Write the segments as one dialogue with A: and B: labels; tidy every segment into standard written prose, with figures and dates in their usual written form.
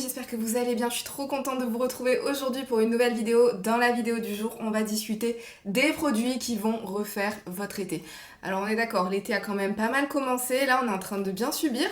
A: j'espère que vous allez bien, je suis trop contente de vous retrouver aujourd'hui pour une nouvelle vidéo. Dans la vidéo du jour, on va discuter des produits qui vont refaire votre été. Alors on est d'accord, l'été a quand même pas mal commencé, là on est en train de bien subir.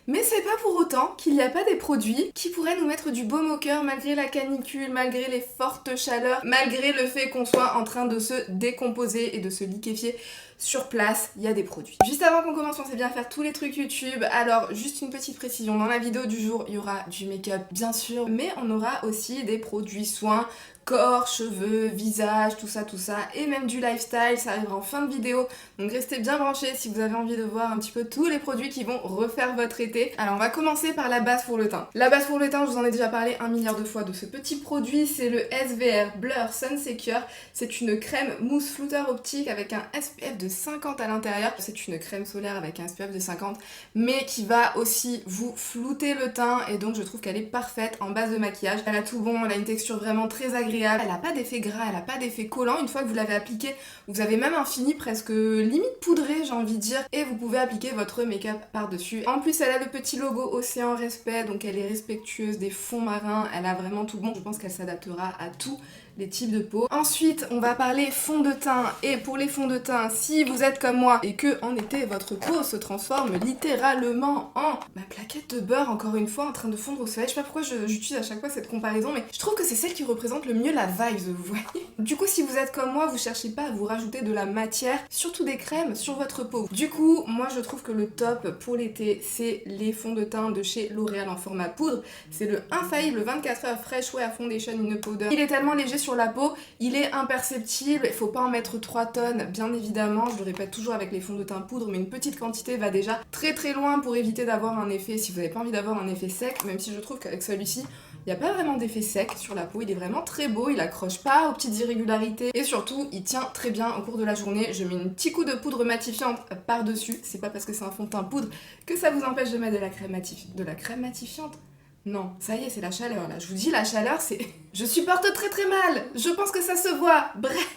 A: Mais c'est pas pour autant qu'il n'y a pas des produits qui pourraient nous mettre du baume au cœur malgré la canicule, malgré les fortes chaleurs, malgré le fait qu'on soit en train de se décomposer et de se liquéfier sur place, il y a des produits. Juste avant qu'on commence, on sait bien faire tous les trucs YouTube. Alors, juste une petite précision, dans la vidéo du jour, il y aura du make-up bien sûr, mais on aura aussi des produits soins, corps, cheveux, visage, tout ça, et même du lifestyle, ça arrivera en fin de vidéo. Donc restez bien branchés si vous avez envie de voir un petit peu tous les produits qui vont refaire votre été. Alors on va commencer par la base pour le teint. La base pour le teint, je vous en ai déjà parlé 1 milliard de fois de ce petit produit, c'est le SVR Blur Sun Secure. C'est une crème mousse flouteur optique avec un SPF de 50 à l'intérieur. C'est une crème solaire avec un SPF de 50, mais qui va aussi vous flouter le teint, et donc je trouve qu'elle est parfaite en base de maquillage. Elle a tout bon, elle a une texture vraiment très agréable. Elle n'a pas d'effet gras, elle n'a pas d'effet collant. Une fois que vous l'avez appliqué, vous avez même un fini presque limite poudré, j'ai envie de dire, et vous pouvez appliquer votre make-up par-dessus. En plus, elle a le petit logo Océan Respect, donc elle est respectueuse des fonds marins, elle a vraiment tout bon. Je pense qu'elle s'adaptera à tous les types de peau. Ensuite, on va parler fond de teint, et pour les fonds de teint, si vous êtes comme moi et que en été votre peau se transforme littéralement en ma plaquette de beurre, encore une fois en train de fondre au soleil. Je sais pas pourquoi j'utilise à chaque fois cette comparaison, mais je trouve que c'est celle qui représente le mieux la vibe, vous voyez. Du coup, si vous êtes comme moi, vous cherchez pas à vous rajouter de la matière, surtout des crèmes sur votre peau. Du coup, moi je trouve que le top pour l'été, c'est les fonds de teint de chez L'Oréal en format poudre. C'est le infaillible 24 heures Fresh Wear Foundation in a Powder. Il est tellement léger sur la peau, il est imperceptible, il faut pas en mettre 3 tonnes, bien évidemment, je le répète toujours avec les fonds de teint poudre, mais une petite quantité va déjà très très loin pour éviter d'avoir un effet, si vous n'avez pas envie d'avoir un effet sec, même si je trouve qu'avec celui-ci, il n'y a pas vraiment d'effet sec sur la peau, il est vraiment très beau, il accroche pas aux petites irrégularités, et surtout, il tient très bien au cours de la journée. Je mets un petit coup de poudre matifiante par-dessus, c'est pas parce que c'est un fond de teint poudre que ça vous empêche de mettre de la crème matifiante. Non, ça y est, c'est la chaleur là. Je vous dis, la chaleur, c'est... Je supporte très très mal. Je pense que ça se voit. Bref,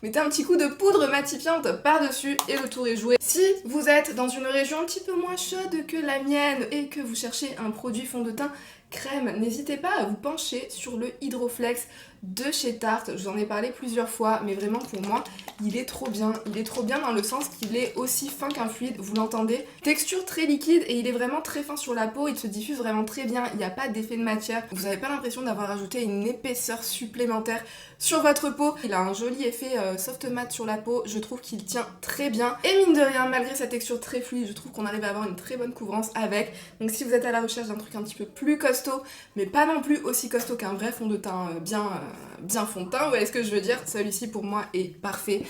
A: mettez un petit coup de poudre matifiante par-dessus et le tour est joué. Si vous êtes dans une région un petit peu moins chaude que la mienne et que vous cherchez un produit fond de teint crème, n'hésitez pas à vous pencher sur le Hydroflex de chez Tarte. Je vous en ai parlé plusieurs fois, mais vraiment pour moi, il est trop bien. Il est trop bien dans le sens qu'il est aussi fin qu'un fluide, vous l'entendez. Texture très liquide et il est vraiment très fin sur la peau, il se diffuse vraiment très bien, il n'y a pas d'effet de matière. Vous n'avez pas l'impression d'avoir ajouté une épaisseur supplémentaire sur votre peau. Il a un joli effet soft matte sur la peau, je trouve qu'il tient très bien. Et mine de rien, malgré sa texture très fluide, je trouve qu'on arrive à avoir une très bonne couvrance avec. Donc si vous êtes à la recherche d'un truc un petit peu plus costaud, mais pas non plus aussi costaud qu'un vrai fond de teint bien fond de teint, vous voyez ce que je veux dire, celui-ci pour moi est parfait.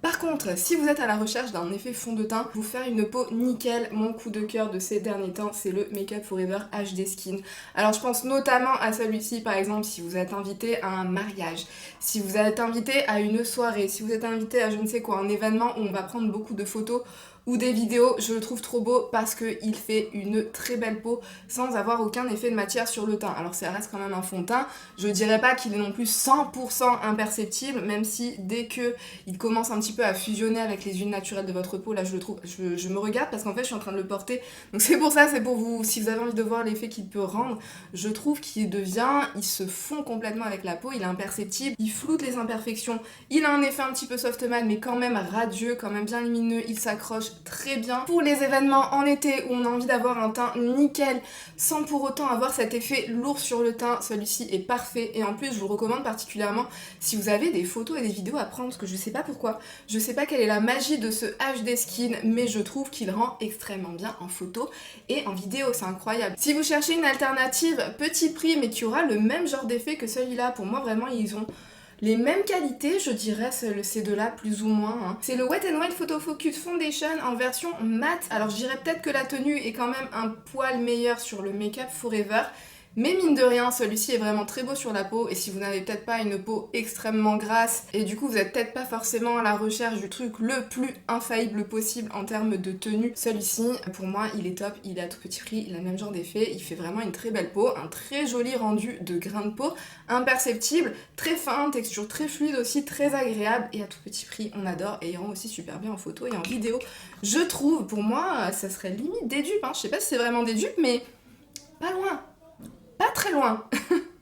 A: Par contre, si vous êtes à la recherche d'un effet fond de teint, vous faire une peau nickel, mon coup de cœur de ces derniers temps, c'est le Make Up Forever HD Skin. Alors je pense notamment à celui-ci, par exemple, si vous êtes invité à un mariage, si vous êtes invité à une soirée, si vous êtes invité à je ne sais quoi, un événement où on va prendre beaucoup de photos ou des vidéos, je le trouve trop beau parce qu'il fait une très belle peau sans avoir aucun effet de matière sur le teint. Alors ça reste quand même un fond de teint, je dirais pas qu'il est non plus 100% imperceptible, même si dès que il commence un petit peu à fusionner avec les huiles naturelles de votre peau, là je le trouve, je me regarde parce qu'en fait je suis en train de le porter, donc c'est pour ça, c'est pour vous, si vous avez envie de voir l'effet qu'il peut rendre, je trouve qu'il devient, il se fond complètement avec la peau, il est imperceptible, il floute les imperfections, il a un effet un petit peu soft matte mais quand même radieux, quand même bien lumineux, il s'accroche très bien pour les événements en été où on a envie d'avoir un teint nickel sans pour autant avoir cet effet lourd sur le teint. Celui-ci est parfait et en plus je vous le recommande particulièrement si vous avez des photos et des vidéos à prendre, parce que je sais pas pourquoi, je sais pas quelle est la magie de ce HD Skin, mais je trouve qu'il rend extrêmement bien en photo et en vidéo, c'est incroyable. Si vous cherchez une alternative petit prix mais qui aura le même genre d'effet que celui-là, pour moi vraiment ils ont les mêmes qualités, je dirais, ces deux-là, plus ou moins. Hein. C'est le Wet n Wild Photo Focus Foundation en version matte. Alors je dirais peut-être que la tenue est quand même un poil meilleure sur le Make Up Forever, mais mine de rien, celui-ci est vraiment très beau sur la peau, et si vous n'avez peut-être pas une peau extrêmement grasse, et du coup vous n'êtes peut-être pas forcément à la recherche du truc le plus infaillible possible en termes de tenue, celui-ci, pour moi, il est top, il est à tout petit prix, il a le même genre d'effet, il fait vraiment une très belle peau, un très joli rendu de grain de peau, imperceptible, très fin, texture très fluide aussi, très agréable, et à tout petit prix, on adore, et il rend aussi super bien en photo et en vidéo. Je trouve, pour moi, ça serait limite des dupes, hein. Je sais pas si c'est vraiment des dupes, mais pas loin. Pas très loin.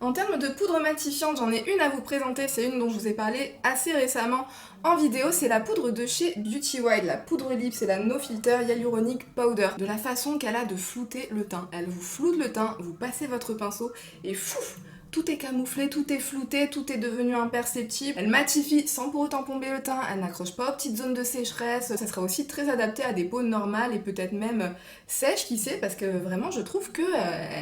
A: En termes de poudre matifiante, j'en ai une à vous présenter, c'est une dont je vous ai parlé assez récemment en vidéo, c'est la poudre de chez Beauty Wild, la poudre lip, c'est la No Filter Hyaluronic Powder. De la façon qu'elle a de flouter le teint, elle vous floute le teint, vous passez votre pinceau et fouf, tout est camouflé, tout est flouté, tout est devenu imperceptible. Elle matifie sans pour autant plomber le teint, elle n'accroche pas aux petites zones de sécheresse. Ça sera aussi très adapté à des peaux normales et peut-être même sèches, qui sait, parce que vraiment je trouve que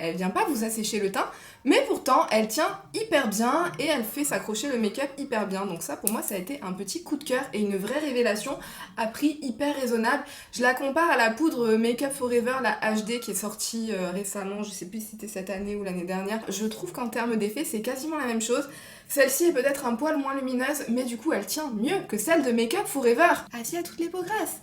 A: elle vient pas vous assécher le teint, mais pourtant elle tient hyper bien et elle fait s'accrocher le make-up hyper bien. Donc ça pour moi ça a été un petit coup de cœur et une vraie révélation à prix hyper raisonnable. Je la compare à la poudre Make Up Forever, la HD qui est sortie récemment, je sais plus si c'était cette année ou l'année dernière. Je trouve qu'en termes d'effet c'est quasiment la même chose. Celle-ci est peut-être un poil moins lumineuse, mais du coup elle tient mieux que celle de Make Up Forever. Avis à toutes les peaux grasses.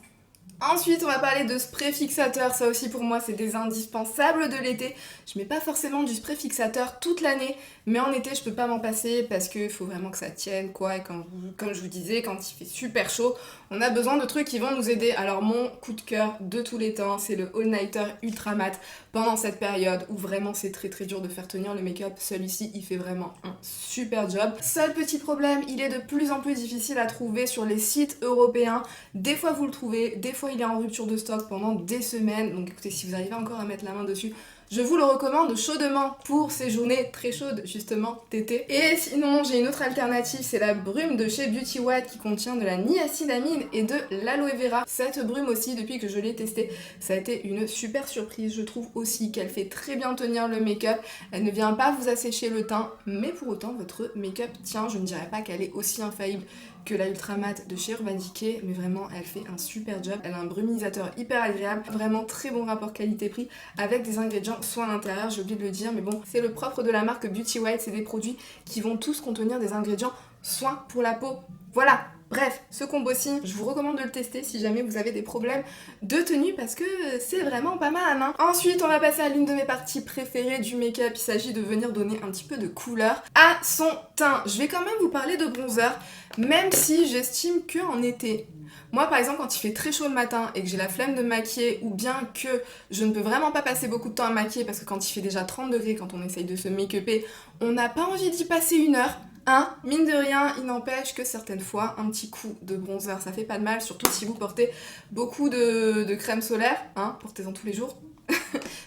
A: Ensuite, on va parler de spray fixateur. Ça aussi, pour moi, c'est des indispensables de l'été. Je mets pas forcément du spray fixateur toute l'année, mais en été, je peux pas m'en passer parce qu'il faut vraiment que ça tienne, quoi. Et comme je vous disais, quand il fait super chaud, on a besoin de trucs qui vont nous aider. Alors, mon coup de cœur de tous les temps, c'est le All Nighter Ultra Matte. Pendant cette période où vraiment c'est très très dur de faire tenir le make-up, celui-ci, il fait vraiment un super job. Seul petit problème, il est de plus en plus difficile à trouver sur les sites européens. Des fois, vous le trouvez, des fois, il est en rupture de stock pendant des semaines. Donc écoutez, si vous arrivez encore à mettre la main dessus, je vous le recommande chaudement pour ces journées très chaudes, justement, d'été. Et sinon, j'ai une autre alternative, c'est la brume de chez Beauty Wild qui contient de la niacinamide et de l'aloe vera. Cette brume aussi, depuis que je l'ai testée, ça a été une super surprise. Je trouve aussi qu'elle fait très bien tenir le make-up. Elle ne vient pas vous assécher le teint, mais pour autant, votre make-up tient. Je ne dirais pas qu'elle est aussi infaillible que la Ultra Matte de chez Urban Decay, mais vraiment elle fait un super job. Elle a un brumisateur hyper agréable, vraiment très bon rapport qualité-prix avec des ingrédients soins à l'intérieur, j'ai oublié de le dire, mais bon, c'est le propre de la marque Beauty Wild, c'est des produits qui vont tous contenir des ingrédients soins pour la peau. Voilà. Bref, ce combo-ci, je vous recommande de le tester si jamais vous avez des problèmes de tenue parce que c'est vraiment pas mal, hein. Ensuite, on va passer à l'une de mes parties préférées du make-up. Il s'agit de venir donner un petit peu de couleur à son teint. Je vais quand même vous parler de bronzer, même si j'estime qu'en été, moi par exemple quand il fait très chaud le matin et que j'ai la flemme de me maquiller ou bien que je ne peux vraiment pas passer beaucoup de temps à me maquiller parce que quand il fait déjà 30 degrés, quand on essaye de se make-upper, on n'a pas envie d'y passer une heure. Hein, mine de rien, il n'empêche que certaines fois, un petit coup de bronzer, ça fait pas de mal, surtout si vous portez beaucoup de crème solaire, hein, portez-en tous les jours.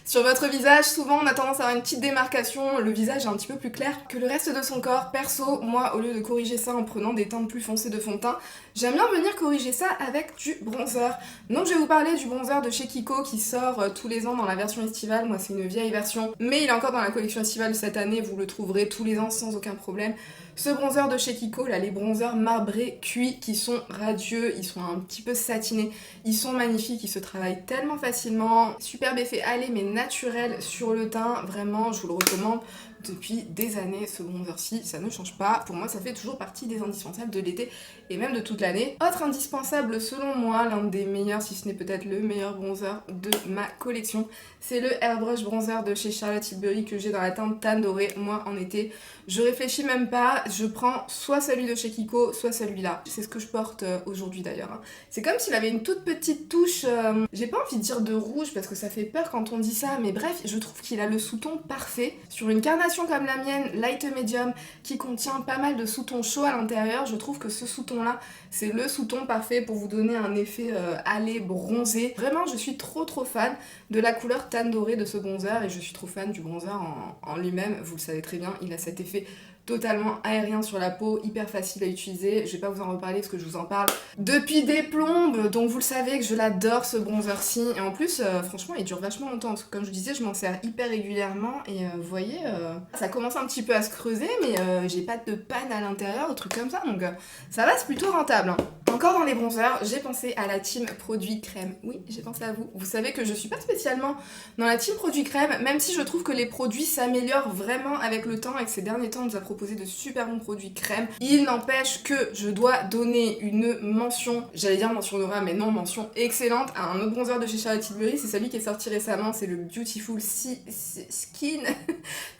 A: Sur votre visage, souvent on a tendance à avoir une petite démarcation, le visage est un petit peu plus clair que le reste de son corps. Perso, moi au lieu de corriger ça en prenant des teintes plus foncées de fond de teint, j'aime bien venir corriger ça avec du bronzer. Donc je vais vous parler du bronzer de chez Kiko qui sort tous les ans dans la version estivale. Moi c'est une vieille version, mais il est encore dans la collection estivale de cette année, vous le trouverez tous les ans sans aucun problème. Ce bronzer de chez Kiko, là, les bronzers marbrés cuits qui sont radieux, ils sont un petit peu satinés, ils sont magnifiques, ils se travaillent tellement facilement. Superbe effet allé mais naturel sur le teint, vraiment je vous le recommande. Depuis des années, ce bronzer-ci, ça ne change pas. Pour moi, ça fait toujours partie des indispensables de l'été et même de toute l'année. Autre indispensable, selon moi, l'un des meilleurs, si ce n'est peut-être le meilleur bronzer de ma collection, c'est le Airbrush Bronzer de chez Charlotte Tilbury que j'ai dans la teinte tan doré. Moi, en été, je réfléchis même pas, je prends soit celui de chez Kiko, soit celui-là. C'est ce que je porte aujourd'hui d'ailleurs, hein. C'est comme s'il avait une toute petite touche, j'ai pas envie de dire de rouge parce que ça fait peur quand on dit ça, mais bref, je trouve qu'il a le sous-ton parfait. Sur une carnation comme la mienne, light medium, qui contient pas mal de sous-tons chauds à l'intérieur, je trouve que ce sous-ton-là, c'est le sous-ton parfait pour vous donner un effet allé bronzé. Vraiment, je suis trop fan de la couleur tan doré de ce bronzer et je suis trop fan du bronzer en lui-même. Vous le savez très bien, il a cet effet totalement aérien sur la peau, hyper facile à utiliser. Je vais pas vous en reparler parce que je vous en parle depuis des plombes, donc vous le savez que je l'adore ce bronzer-ci. Et en plus, franchement, il dure vachement longtemps. Parce que comme je disais, je m'en sers hyper régulièrement et vous voyez, ça commence un petit peu à se creuser, mais j'ai pas de panne à l'intérieur, ou truc comme ça, donc ça va, c'est plutôt rentable, hein. Encore dans les bronzers, j'ai pensé à la team produits crème. Oui, j'ai pensé à vous. Vous savez que je suis pas spécialement dans la team produits crème, même si je trouve que les produits s'améliorent vraiment avec le temps et que ces derniers temps on nous a proposé de super bons produits crème. Il n'empêche que je dois donner une mention, j'allais dire mention honorable, mais non, mention excellente à un autre bronzer de chez Charlotte Tilbury. C'est celui qui est sorti récemment, c'est le Beautiful Skin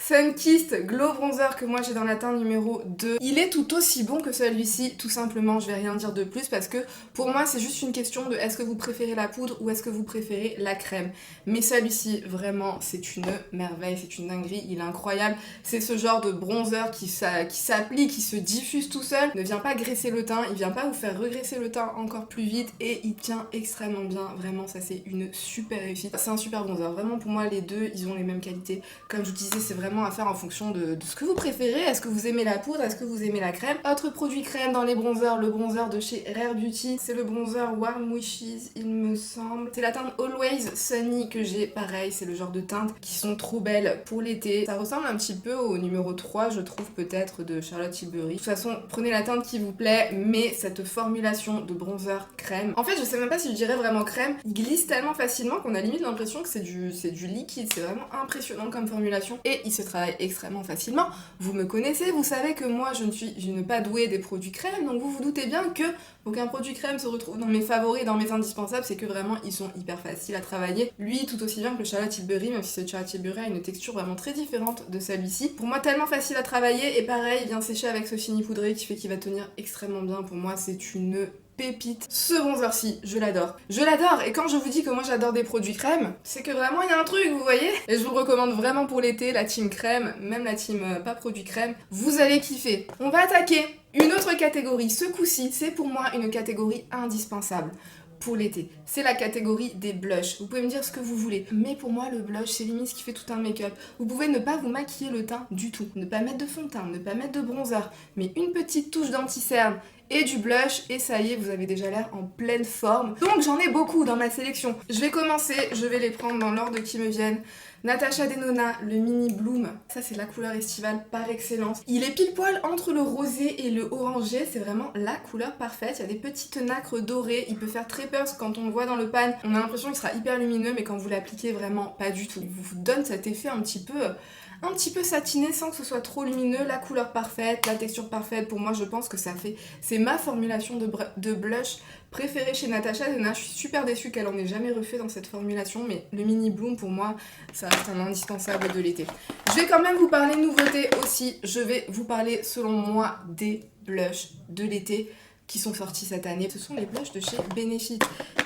A: Sunkissed Glow Bronzer que moi j'ai dans la teinte numéro 2. Il est tout aussi bon que celui-ci, tout simplement, je vais rien dire de plus parce que pour moi c'est juste une question de est-ce que vous préférez la poudre ou est-ce que vous préférez la crème. Mais celui-ci, vraiment, c'est une merveille, c'est une dinguerie, il est incroyable. C'est ce genre de bronzer qui s'applique, qui se diffuse tout seul, ne vient pas graisser le teint, il vient pas vous faire regresser le teint encore plus vite et il tient extrêmement bien, vraiment ça c'est une super réussite. C'est un super bronzer, vraiment pour moi les deux ils ont les mêmes qualités. Comme je vous disais, c'est vraiment à faire en fonction de ce que vous préférez. Est-ce que vous aimez la poudre, est-ce que vous aimez la crème? Autre produit crème dans les bronzers, le bronzer de chez Rare Beauty, c'est le bronzer Warm Wishes il me semble. C'est la teinte Always Sunny que j'ai, pareil c'est le genre de teintes qui sont trop belles pour l'été. Ça ressemble un petit peu au numéro 3 je trouve peut-être de Charlotte Tilbury. De toute façon prenez la teinte qui vous plaît, mais cette formulation de bronzer crème, en fait je sais même pas si je dirais vraiment crème, il glisse tellement facilement qu'on a limite l'impression que c'est du liquide, c'est vraiment impressionnant comme formulation et il se travaille extrêmement facilement. Vous me connaissez, vous savez que moi je ne suis pas douée des produits crème, donc vous vous doutez bien que pour qu'un produit crème se retrouve dans mes favoris, dans mes indispensables, c'est que vraiment ils sont hyper faciles à travailler. Lui tout aussi bien que le Charlotte Tilbury, même si ce Charlotte Tilbury a une texture vraiment très différente de celui-ci. Pour moi tellement facile à travailler et pareil il vient sécher avec ce fini poudré qui fait qu'il va tenir extrêmement bien. Pour moi c'est une pépite. Ce bronzer-ci, je l'adore. Je l'adore et quand je vous dis que moi j'adore des produits crème, c'est que vraiment il y a un truc, vous voyez? Et je vous le recommande vraiment pour l'été, la team crème, même la team pas produit crème, vous allez kiffer. On va attaquer une autre catégorie. Ce coup-ci, c'est pour moi une catégorie indispensable pour l'été. C'est la catégorie des blushs. Vous pouvez me dire ce que vous voulez, mais pour moi le blush c'est limite ce qui fait tout un make-up. Vous pouvez ne pas vous maquiller le teint du tout, ne pas mettre de fond de teint, ne pas mettre de bronzer, mais une petite touche d'anti-cerne et du blush et ça y est, vous avez déjà l'air en pleine forme. Donc j'en ai beaucoup dans ma sélection. Je vais commencer, je vais les prendre dans l'ordre qui me viennent. Natasha Denona, le Mini Bloom, ça c'est la couleur estivale par excellence. Il est pile poil entre le rosé et le orangé, c'est vraiment la couleur parfaite. Il y a des petites nacres dorées, il peut faire très peur parce que quand on le voit dans le pan, on a l'impression qu'il sera hyper lumineux, mais quand vous l'appliquez vraiment pas du tout. Il vous donne cet effet un petit peu satiné sans que ce soit trop lumineux, la couleur parfaite, la texture parfaite. Pour moi je pense que c'est ma formulation de blush préférée chez Natasha Denona. Je suis super déçue qu'elle en ait jamais refait dans cette formulation, mais le Mini Bloom pour moi ça reste un indispensable de l'été. Je vais quand même vous parler nouveautés aussi, je vais vous parler selon moi des blushs de l'été qui sont sortis cette année. Ce sont les blushs de chez Benefit.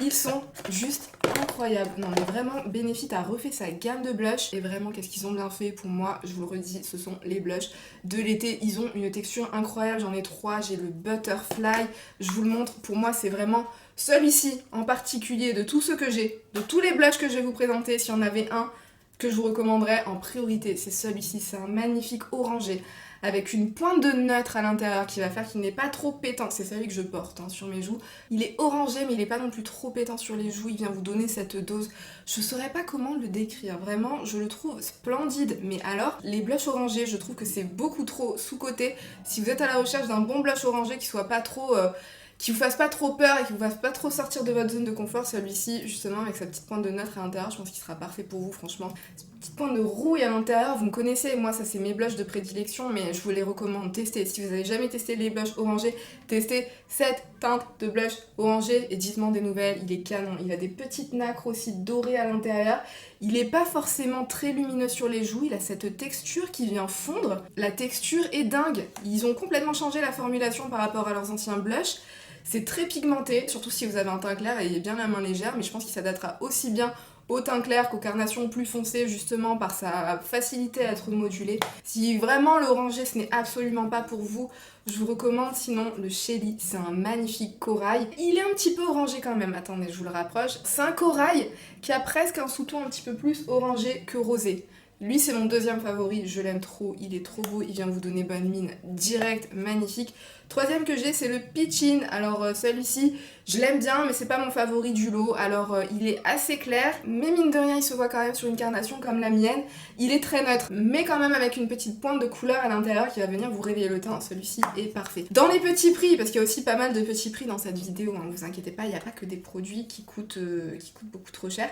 A: Ils sont juste incroyables. Non mais vraiment, Benefit a refait sa gamme de blushs et vraiment qu'est-ce qu'ils ont bien fait pour moi, je vous le redis, ce sont les blushs de l'été. Ils ont une texture incroyable, j'en ai 3, j'ai le Butterfly, je vous le montre, pour moi c'est vraiment celui-ci en particulier de tous ceux que j'ai, de tous les blushs que je vais vous présenter, s'il y en avait un que je vous recommanderais en priorité, c'est celui-ci, c'est un magnifique orangé avec une pointe de neutre à l'intérieur qui va faire qu'il n'est pas trop pétant. C'est celui que je porte sur mes joues. Il est orangé mais il n'est pas non plus trop pétant sur les joues, il vient vous donner cette dose. Je saurais pas comment le décrire, vraiment je le trouve splendide. Mais alors, les blushs orangés, je trouve que c'est beaucoup trop sous-coté. Si vous êtes à la recherche d'un bon blush orangé qui soit pas trop... qui vous fasse pas trop peur et qui vous fasse pas trop sortir de votre zone de confort, celui-ci justement avec sa petite pointe de neutre à l'intérieur, je pense qu'il sera parfait pour vous franchement. Cette petite pointe de rouille à l'intérieur, vous me connaissez, moi ça c'est mes blushs de prédilection, mais je vous les recommande, testez. Si vous avez jamais testé les blushs orangés, testez cette teinte de blush orangé et dites-moi des nouvelles, il est canon. Il a des petites nacres aussi dorées à l'intérieur, il est pas forcément très lumineux sur les joues, il a cette texture qui vient fondre, la texture est dingue. Ils ont complètement changé la formulation par rapport à leurs anciens blushs. C'est très pigmenté, surtout si vous avez un teint clair et bien la main légère, mais je pense qu'il s'adaptera aussi bien au teint clair qu'aux carnations plus foncées justement par sa facilité à être modulé. Si vraiment l'orangé ce n'est absolument pas pour vous, je vous recommande sinon le Shelly, c'est un magnifique corail. Il est un petit peu orangé quand même, attendez je vous le rapproche. C'est un corail qui a presque un sous-ton un petit peu plus orangé que rosé. Lui c'est mon deuxième favori, je l'aime trop, il est trop beau, il vient vous donner bonne mine, direct, magnifique. Troisième que j'ai c'est le Peachin, alors celui-ci je l'aime bien mais c'est pas mon favori du lot, alors il est assez clair mais mine de rien il se voit quand même sur une carnation comme la mienne, il est très neutre mais quand même avec une petite pointe de couleur à l'intérieur qui va venir vous réveiller le teint, celui-ci est parfait. Dans les petits prix, parce qu'il y a aussi pas mal de petits prix dans cette vidéo, hein, vous inquiétez pas, il n'y a pas que des produits qui coûtent beaucoup trop cher.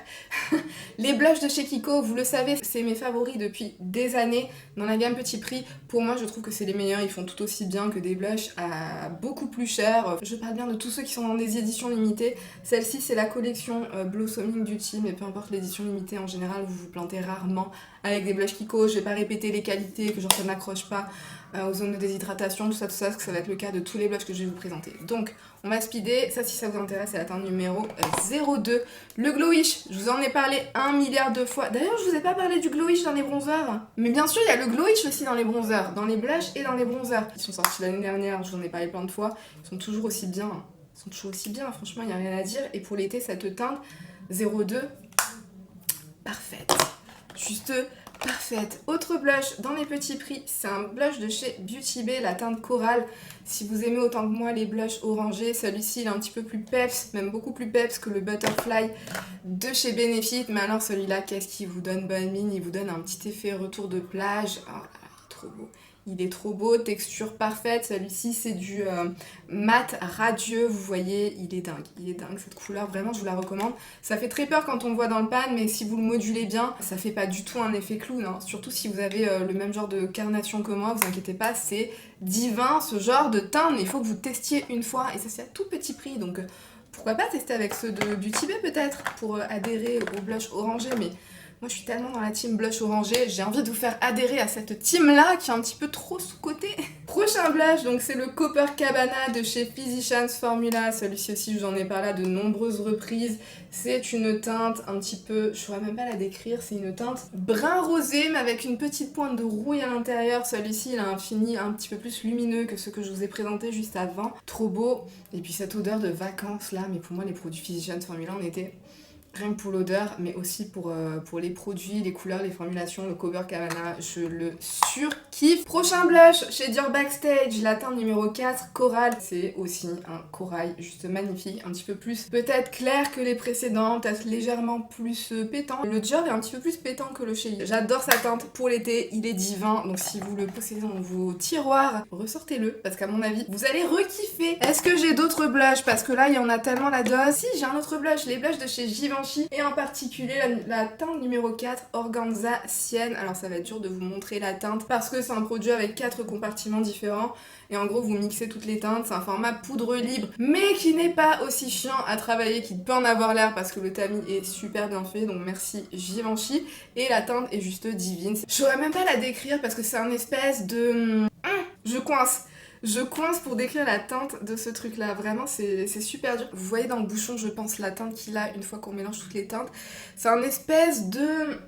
A: Les blushs de chez Kiko, vous le savez, c'est mes favoris depuis des années dans la gamme petit prix. Pour moi je trouve que c'est les meilleurs, ils font tout aussi bien que des blushs à beaucoup plus cher. Je parle bien de tous ceux qui sont dans des éditions limitées. Celle-ci c'est la collection Blossoming Beauty, mais peu importe l'édition limitée, en général vous vous plantez rarement avec des blushs Kiko. Je vais pas répéter les qualités, que genre ça n'accroche pas aux zones de déshydratation, tout ça, parce que ça va être le cas de tous les blushs que je vais vous présenter. Donc on va speeder, ça si ça vous intéresse c'est la teinte numéro 02. Le Glowish, je vous en ai parlé 1 milliard de fois. D'ailleurs je vous ai pas parlé du Glowish dans les bronzers. Mais bien sûr il y a le Glowish aussi dans les bronzers, dans les blushs et dans les bronzers. Ils sont sortis l'année dernière, je vous en ai parlé plein de fois. Ils sont toujours aussi bien, franchement il n'y a rien à dire. Et pour l'été cette teinte 02, parfaite. Juste parfaite. Autre blush dans les petits prix, c'est un blush de chez Beauty Bay, la teinte Coral. Si vous aimez autant que moi les blushs orangés, celui-ci il est un petit peu plus peps, même beaucoup plus peps que le Butterfly de chez Benefit. Mais alors celui-là, qu'est-ce qu'il vous donne bonne mine? Il vous donne un petit effet retour de plage. Oh là là, il est trop beau. Il est trop beau, texture parfaite. Celui-ci c'est du mat radieux, vous voyez, il est dingue cette couleur, vraiment je vous la recommande. Ça fait très peur quand on le voit dans le pan, mais si vous le modulez bien, ça fait pas du tout un effet clown, hein. Surtout si vous avez le même genre de carnation que moi, vous inquiétez pas, c'est divin ce genre de teint, mais il faut que vous testiez une fois, et ça c'est à tout petit prix, donc pourquoi pas tester avec ceux de Beauty Bay peut-être, pour adhérer au blush orangé, mais... Moi je suis tellement dans la team blush orangé, j'ai envie de vous faire adhérer à cette team là qui est un petit peu trop sous-cotée. Prochain blush, donc c'est le Copacabana de chez Physicians Formula. Celui-ci aussi je vous en ai parlé à de nombreuses reprises. C'est une teinte un petit peu, je pourrais même pas la décrire, c'est une teinte brun rosé mais avec une petite pointe de rouille à l'intérieur. Celui-ci il a un fini un petit peu plus lumineux que ce que je vous ai présenté juste avant. Trop beau. Et puis cette odeur de vacances là, mais pour moi les produits Physicians Formula en été... Rien que pour l'odeur, mais aussi pour les produits, les couleurs, les formulations, le Copacabana, je le surkiffe. Prochain blush chez Dior Backstage, la teinte numéro 4, Coral. C'est aussi un corail juste magnifique, un petit peu plus peut-être clair que les précédents, peut-être légèrement plus pétant. Le Dior est un petit peu plus pétant que le chez. J'adore sa teinte pour l'été, il est divin, donc si vous le possédez dans vos tiroirs, ressortez-le, parce qu'à mon avis, vous allez rekiffer. Est-ce que j'ai d'autres blushs? Parce que là, il y en a tellement la dose. Si, j'ai un autre blush, les blushs de chez Givenchy. Et en particulier la teinte numéro 4, Organza Sienne. Alors ça va être dur de vous montrer la teinte parce que c'est un produit avec 4 compartiments différents. Et en gros vous mixez toutes les teintes, c'est un format poudre libre mais qui n'est pas aussi chiant à travailler qu'il peut en avoir l'air parce que le tamis est super bien fait, donc merci Givenchy. Et la teinte est juste divine. Je saurais même pas la décrire parce que c'est un espèce de... Je coince pour décrire la teinte de ce truc là, vraiment c'est super dur. Vous voyez dans le bouchon je pense la teinte qu'il a une fois qu'on mélange toutes les teintes. C'est un espèce de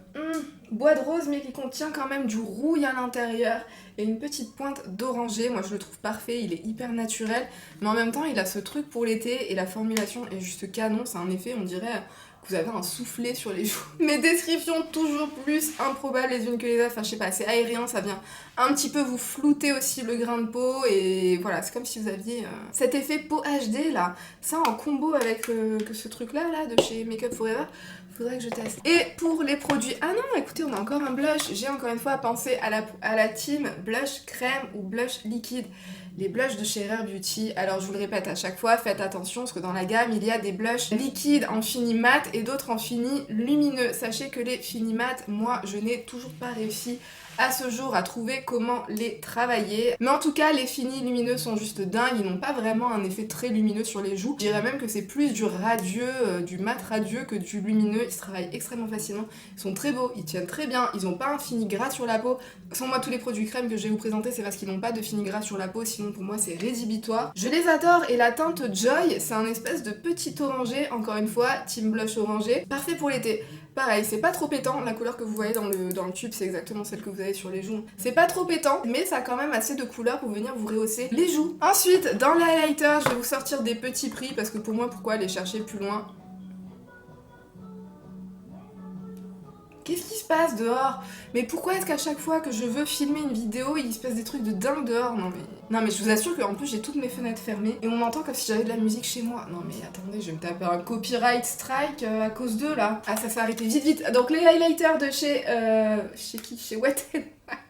A: bois de rose mais qui contient quand même du rouille à l'intérieur et une petite pointe d'oranger. Moi je le trouve parfait, il est hyper naturel mais en même temps il a ce truc pour l'été et la formulation est juste canon. C'est un effet on dirait... que vous avez un soufflet sur les joues. Mes descriptions toujours plus improbables les unes que les autres, enfin je sais pas, c'est aérien, ça vient un petit peu vous flouter aussi le grain de peau et voilà, c'est comme si vous aviez cet effet peau HD là, ça en combo avec ce truc là de chez Make Up For Ever. Faudrait que je teste. Et pour les produits... Ah non, écoutez, on a encore un blush. J'ai encore une fois pensé à la team blush crème ou blush liquide. Les blushs de chez Rare Beauty. Alors je vous le répète à chaque fois, faites attention parce que dans la gamme, il y a des blushs liquides en fini mat et d'autres en fini lumineux. Sachez que les fini mat, moi, je n'ai toujours pas réussi à ce jour à trouver comment les travailler. Mais en tout cas, les finis lumineux sont juste dingues. Ils n'ont pas vraiment un effet très lumineux sur les joues. Je dirais même que c'est plus du radieux, du mat radieux que du lumineux. Ils se travaillent extrêmement facilement. Ils sont très beaux, ils tiennent très bien. Ils n'ont pas un fini gras sur la peau. Sans moi, tous les produits crème que je vais vous présenter, c'est parce qu'ils n'ont pas de fini gras sur la peau. Sinon, pour moi, c'est rédhibitoire. Je les adore. Et la teinte Joy, c'est un espèce de petit orangé. Encore une fois, team blush orangé. Parfait pour l'été. Pareil, c'est pas trop pétant, la couleur que vous voyez dans le tube, c'est exactement celle que vous avez sur les joues. C'est pas trop pétant, mais ça a quand même assez de couleurs pour venir vous rehausser les joues. Ensuite, dans les highlighters, je vais vous sortir des petits prix, parce que pour moi, pourquoi aller chercher plus loin? Qu'est-ce qui se passe dehors? Mais pourquoi est-ce qu'à chaque fois que je veux filmer une vidéo, il se passe des trucs de dingue dehors? Non mais je vous assure qu'en plus j'ai toutes mes fenêtres fermées et on m'entend comme si j'avais de la musique chez moi. Non mais attendez, je vais me taper un copyright strike à cause d'eux là. Ah ça s'est arrêté vite. Donc les highlighters de chez qui? Chez Wet n Wild.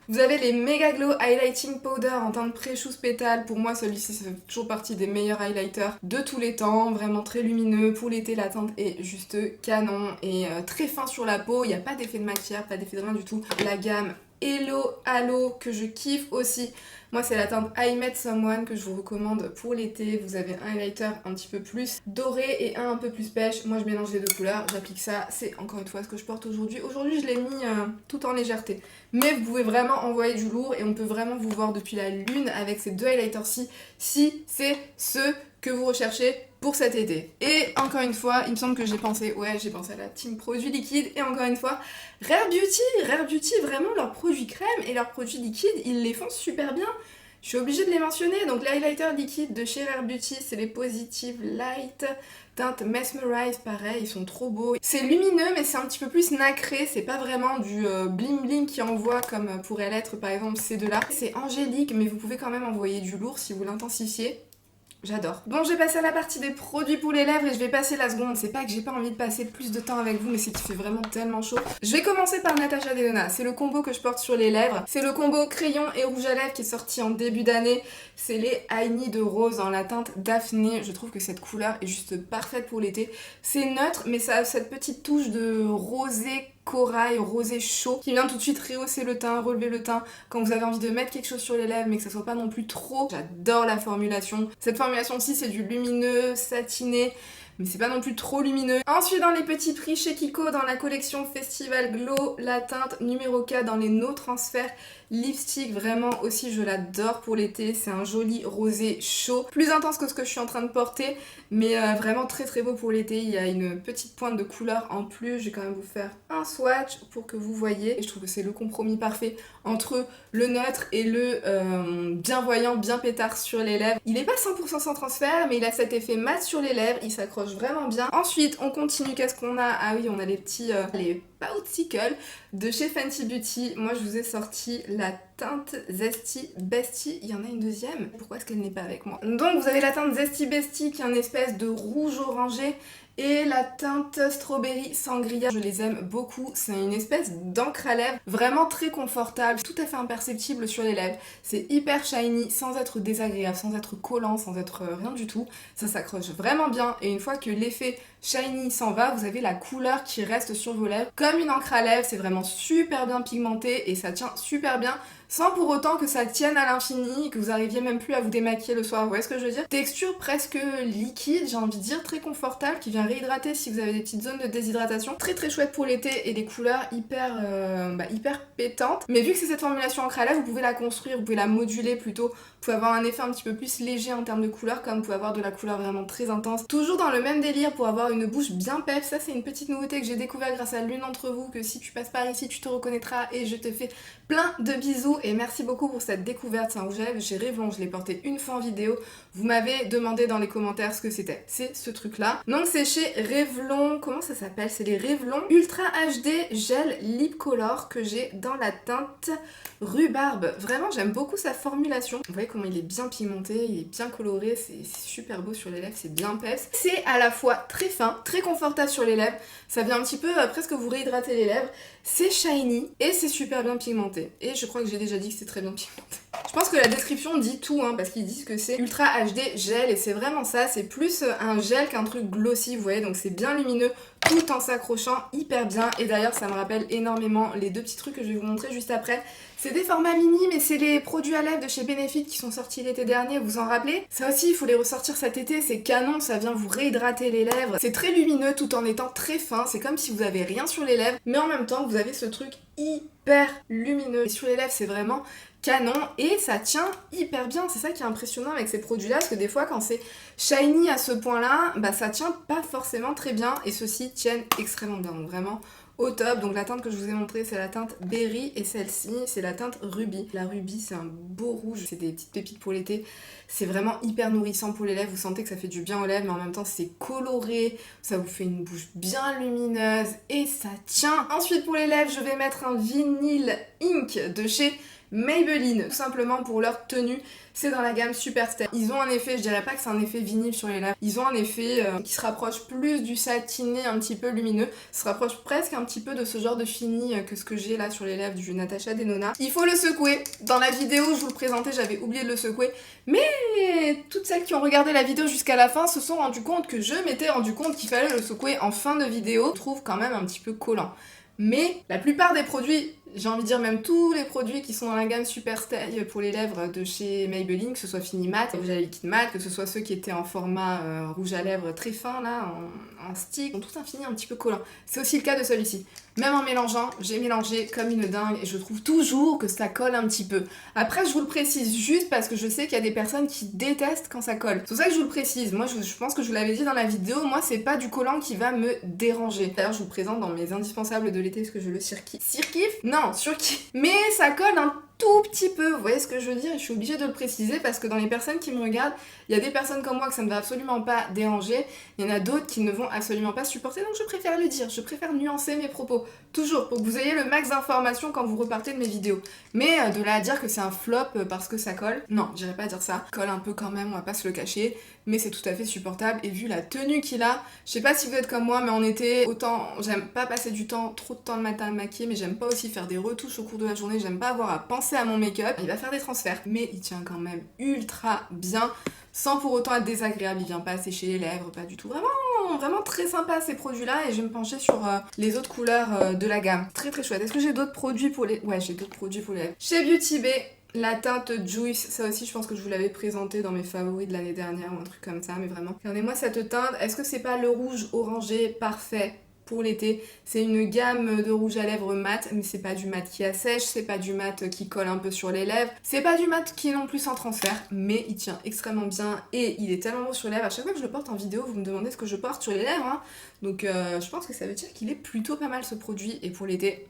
A: Vous avez les Mega Glow Highlighting Powder en teinte Precious Pétale. Pour moi, celui-ci, ça fait toujours partie des meilleurs highlighters de tous les temps. Vraiment très lumineux. Pour l'été, la teinte est juste canon et très fin sur la peau. Il n'y a pas d'effet de maquillage, pas d'effet de rien du tout. La gamme Hello Halo que je kiffe aussi. Moi, c'est la teinte I Met Someone que je vous recommande pour l'été. Vous avez un highlighter un petit peu plus doré et un peu plus pêche. Moi, je mélange les deux couleurs, j'applique ça. C'est encore une fois ce que je porte aujourd'hui. Aujourd'hui, je l'ai mis tout en légèreté. Mais vous pouvez vraiment envoyer du lourd et on peut vraiment vous voir depuis la lune avec ces deux highlighters-ci si c'est ce que vous recherchez pour cet été. Et encore une fois, il me semble que j'ai pensé à la team produits liquides. Et encore une fois, Rare Beauty, vraiment leurs produits crème et leurs produits liquides, ils les font super bien. Je suis obligée de les mentionner. Donc les highlighters liquides de chez Rare Beauty, c'est les Positive Light, teinte Mesmerize, pareil, ils sont trop beaux. C'est lumineux mais c'est un petit peu plus nacré, c'est pas vraiment du bling bling qui envoie comme pourrait l'être par exemple ces deux-là. C'est angélique mais vous pouvez quand même envoyer du lourd si vous l'intensifiez. J'adore. Bon, je vais passer à la partie des produits pour les lèvres et je vais passer la seconde. C'est pas que j'ai pas envie de passer plus de temps avec vous, mais c'est qu'il fait vraiment tellement chaud. Je vais commencer par Natasha Denona. C'est le combo que je porte sur les lèvres. C'est le combo crayon et rouge à lèvres qui est sorti en début d'année. C'est les I Need Rose dans la teinte Daphné. Je trouve que cette couleur est juste parfaite pour l'été. C'est neutre, mais ça a cette petite touche de rosé corail, rosé chaud, qui vient tout de suite rehausser le teint, relever le teint quand vous avez envie de mettre quelque chose sur les lèvres mais que ça soit pas non plus trop. J'adore la formulation. Cette formulation-ci, c'est du lumineux, satiné, mais c'est pas non plus trop lumineux. Ensuite, dans les petits prix chez Kiko, dans la collection Festival Glow, la teinte numéro 4 dans les No Transfert lipstick, vraiment aussi je l'adore pour l'été. C'est un joli rosé chaud, plus intense que ce que je suis en train de porter, mais vraiment très très beau pour l'été. Il y a une petite pointe de couleur en plus. Je vais quand même vous faire un swatch pour que vous voyez. Et je trouve que c'est le compromis parfait entre le neutre et le bienvoyant, bien pétard sur les lèvres. Il est pas 100% sans transfert, mais il a cet effet mat sur les lèvres. Il s'accroche vraiment bien. Ensuite, on continue. Qu'est-ce qu'on a? Ah oui, on a les petits... les Poutsicle de chez Fenty Beauty. Moi, je vous ai sorti la teinte Zesty Bestie. Il y en a une deuxième. Pourquoi est-ce qu'elle n'est pas avec moi? Donc, vous avez la teinte Zesty Bestie qui est une espèce de rouge orangé. Et la teinte Strawberry Sangria, je les aime beaucoup. C'est une espèce d'encre à lèvres vraiment très confortable, tout à fait imperceptible sur les lèvres. C'est hyper shiny, sans être désagréable, sans être collant, sans être rien du tout. Ça s'accroche vraiment bien et une fois que l'effet shiny s'en va, vous avez la couleur qui reste sur vos lèvres. Comme une encre à lèvres, c'est vraiment super bien pigmenté et ça tient super bien. Sans pour autant que ça tienne à l'infini, que vous arriviez même plus à vous démaquiller le soir, vous voyez ce que je veux dire? Texture presque liquide, j'ai envie de dire, très confortable, qui vient réhydrater si vous avez des petites zones de déshydratation. Très très chouette pour l'été et des couleurs hyper pétantes. Mais vu que c'est cette formulation encre à lèvres, vous pouvez la construire, vous pouvez la moduler plutôt. Vous pouvez avoir un effet un petit peu plus léger en termes de couleur, comme vous pouvez avoir de la couleur vraiment très intense. Toujours dans le même délire pour avoir une bouche bien pep. Ça c'est une petite nouveauté que j'ai découvert grâce à l'une d'entre vous, que si tu passes par ici tu te reconnaîtras et je te fais plein de bisous et merci beaucoup pour cette découverte. C'est un rouge à lèvres chez Revlon, je l'ai porté une fois en vidéo. Vous m'avez demandé dans les commentaires ce que c'était. C'est ce truc là. Donc c'est chez Revlon, comment ça s'appelle? C'est les Revlon Ultra HD Gel Lip Color que j'ai dans la teinte Rhubarbe. Vraiment j'aime beaucoup sa formulation. Vous voyez comment il est bien pigmenté, il est bien coloré, c'est super beau sur les lèvres, c'est bien peps. C'est à la fois très fin, très confortable sur les lèvres, ça vient un petit peu presque vous réhydrater les lèvres. C'est shiny et c'est super bien pigmenté. Et je crois que j'ai déjà dit que c'est très bien pigmenté. Je pense que la description dit tout, hein, parce qu'ils disent que c'est Ultra HD Gel et c'est vraiment ça, c'est plus un gel qu'un truc glossy, vous voyez, donc c'est bien lumineux tout en s'accrochant hyper bien. Et d'ailleurs ça me rappelle énormément les deux petits trucs que je vais vous montrer juste après. C'est des formats mini, mais c'est les produits à lèvres de chez Benefit qui sont sortis l'été dernier, vous en rappelez? Ça aussi, il faut les ressortir cet été, c'est canon, ça vient vous réhydrater les lèvres. C'est très lumineux tout en étant très fin, c'est comme si vous avez rien sur les lèvres, mais en même temps, vous avez ce truc hyper lumineux. Et sur les lèvres, c'est vraiment canon et ça tient hyper bien. C'est ça qui est impressionnant avec ces produits-là, parce que des fois, quand c'est shiny à ce point-là, bah ça tient pas forcément très bien et ceux-ci tiennent extrêmement bien, donc vraiment au top. Donc la teinte que je vous ai montrée c'est la teinte Berry et celle-ci c'est la teinte Ruby. La Ruby c'est un beau rouge, c'est des petites pépites pour l'été, c'est vraiment hyper nourrissant pour les lèvres, vous sentez que ça fait du bien aux lèvres mais en même temps c'est coloré, ça vous fait une bouche bien lumineuse et ça tient. Ensuite pour les lèvres je vais mettre un Vinyl Ink de chez Maybelline, tout simplement pour leur tenue. C'est dans la gamme Super Stay. Ils ont un effet, je dirais pas que c'est un effet vinyle sur les lèvres, ils ont un effet qui se rapproche plus du satiné un petit peu lumineux, se rapproche presque un petit peu de ce genre de fini que ce que j'ai là sur les lèvres du Natasha Denona. Il faut le secouer. Dans la vidéo où je vous le présentais, j'avais oublié de le secouer, mais toutes celles qui ont regardé la vidéo jusqu'à la fin se sont rendues compte que je m'étais rendu compte qu'il fallait le secouer en fin de vidéo. Je trouve quand même un petit peu collant. Mais la plupart des produits j'ai envie de dire même tous les produits qui sont dans la gamme Super Stay pour les lèvres de chez Maybelline, que ce soit Fini Mat, rouge à liquide mat, que ce soit ceux qui étaient en format rouge à lèvres très fin là, en stick, ont tout un fini un petit peu collant. C'est aussi le cas de celui-ci. Même en mélangeant, j'ai mélangé comme une dingue et je trouve toujours que ça colle un petit peu. Après, je vous le précise juste parce que je sais qu'il y a des personnes qui détestent quand ça colle. C'est pour ça que je vous le précise. Moi, je pense que je vous l'avais dit dans la vidéo, moi, c'est pas du collant qui va me déranger. D'ailleurs, je vous le présente dans mes indispensables de l'été parce que je le surkiffe. Surkiffe? Non, surkiffe. Mais ça colle un tout petit peu, vous voyez ce que je veux dire? Je suis obligée de le préciser parce que dans les personnes qui me regardent, il y a des personnes comme moi que ça ne va absolument pas déranger, il y en a d'autres qui ne vont absolument pas supporter, donc je préfère le dire, je préfère nuancer mes propos, toujours, pour que vous ayez le max d'informations quand vous repartez de mes vidéos. Mais de là à dire que c'est un flop parce que ça colle, non, j'irai pas dire ça, colle un peu quand même, on va pas se le cacher, mais c'est tout à fait supportable, et vu la tenue qu'il a, je sais pas si vous êtes comme moi, mais en été, autant, j'aime pas passer du temps, trop de temps le matin à me maquiller, mais j'aime pas aussi faire des retouches au cours de la journée, j'aime pas avoir à penser à mon make-up, il va faire des transferts, mais il tient quand même ultra bien, sans pour autant être désagréable, il vient pas sécher les lèvres, pas du tout, vraiment très sympa ces produits-là, et je vais me pencher sur les autres couleurs de la gamme, très très chouette. Est-ce que j'ai d'autres produits pour les... Ouais, j'ai d'autres produits pour les lèvres. Chez Beauty Bay, la teinte Juice, ça aussi je pense que je vous l'avais présenté dans mes favoris de l'année dernière ou un truc comme ça, mais vraiment. Regardez-moi cette teinte, est-ce que c'est pas le rouge orangé parfait pour l'été? C'est une gamme de rouge à lèvres mat, mais c'est pas du mat qui assèche, c'est pas du mat qui colle un peu sur les lèvres, c'est pas du mat qui est non plus sans transfert, mais il tient extrêmement bien et il est tellement beau sur les lèvres. À chaque fois que je le porte en vidéo, vous me demandez ce que je porte sur les lèvres, hein. Donc je pense que ça veut dire qu'il est plutôt pas mal ce produit, et pour l'été,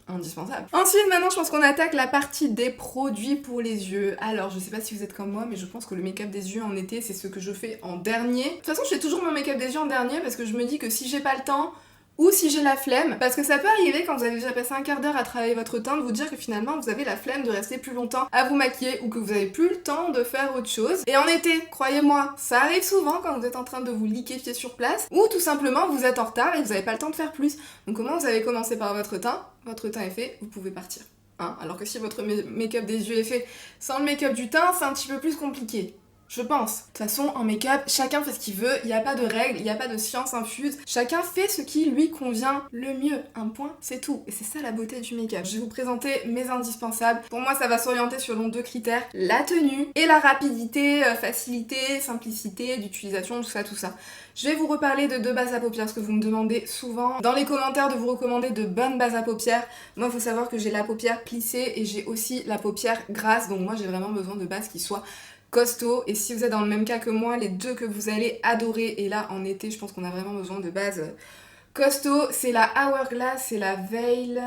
A: indispensable. Ensuite, maintenant, je pense qu'on attaque la partie des produits pour les yeux. Alors, je sais pas si vous êtes comme moi, mais je pense que le make-up des yeux en été, c'est ce que je fais en dernier. De toute façon, je fais toujours mon make-up des yeux en dernier parce que je me dis que si j'ai pas le temps, ou si j'ai la flemme, parce que ça peut arriver quand vous avez déjà passé un quart d'heure à travailler votre teint, de vous dire que finalement vous avez la flemme de rester plus longtemps à vous maquiller ou que vous avez plus le temps de faire autre chose. Et en été, croyez-moi, ça arrive souvent quand vous êtes en train de vous liquéfier sur place, ou tout simplement vous êtes en retard et vous n'avez pas le temps de faire plus. Donc comment vous avez commencé par votre teint est fait, vous pouvez partir. Hein, alors que si votre make-up des yeux est fait sans le make-up du teint, c'est un petit peu plus compliqué. Je pense. De toute façon, en make-up, chacun fait ce qu'il veut, il n'y a pas de règles, il n'y a pas de science infuse, chacun fait ce qui lui convient le mieux. Un point, c'est tout. Et c'est ça la beauté du make-up. Je vais vous présenter mes indispensables. Pour moi, ça va s'orienter selon deux critères, la tenue et la rapidité, facilité, simplicité d'utilisation, tout ça. Je vais vous reparler de deux bases à paupières, parce que vous me demandez souvent dans les commentaires de vous recommander de bonnes bases à paupières. Moi, il faut savoir que j'ai la paupière plissée et j'ai aussi la paupière grasse, donc moi j'ai vraiment besoin de bases qui soient costaud, et si vous êtes dans le même cas que moi, les deux que vous allez adorer, et là en été je pense qu'on a vraiment besoin de bases costaud, c'est la Hourglass et la Veil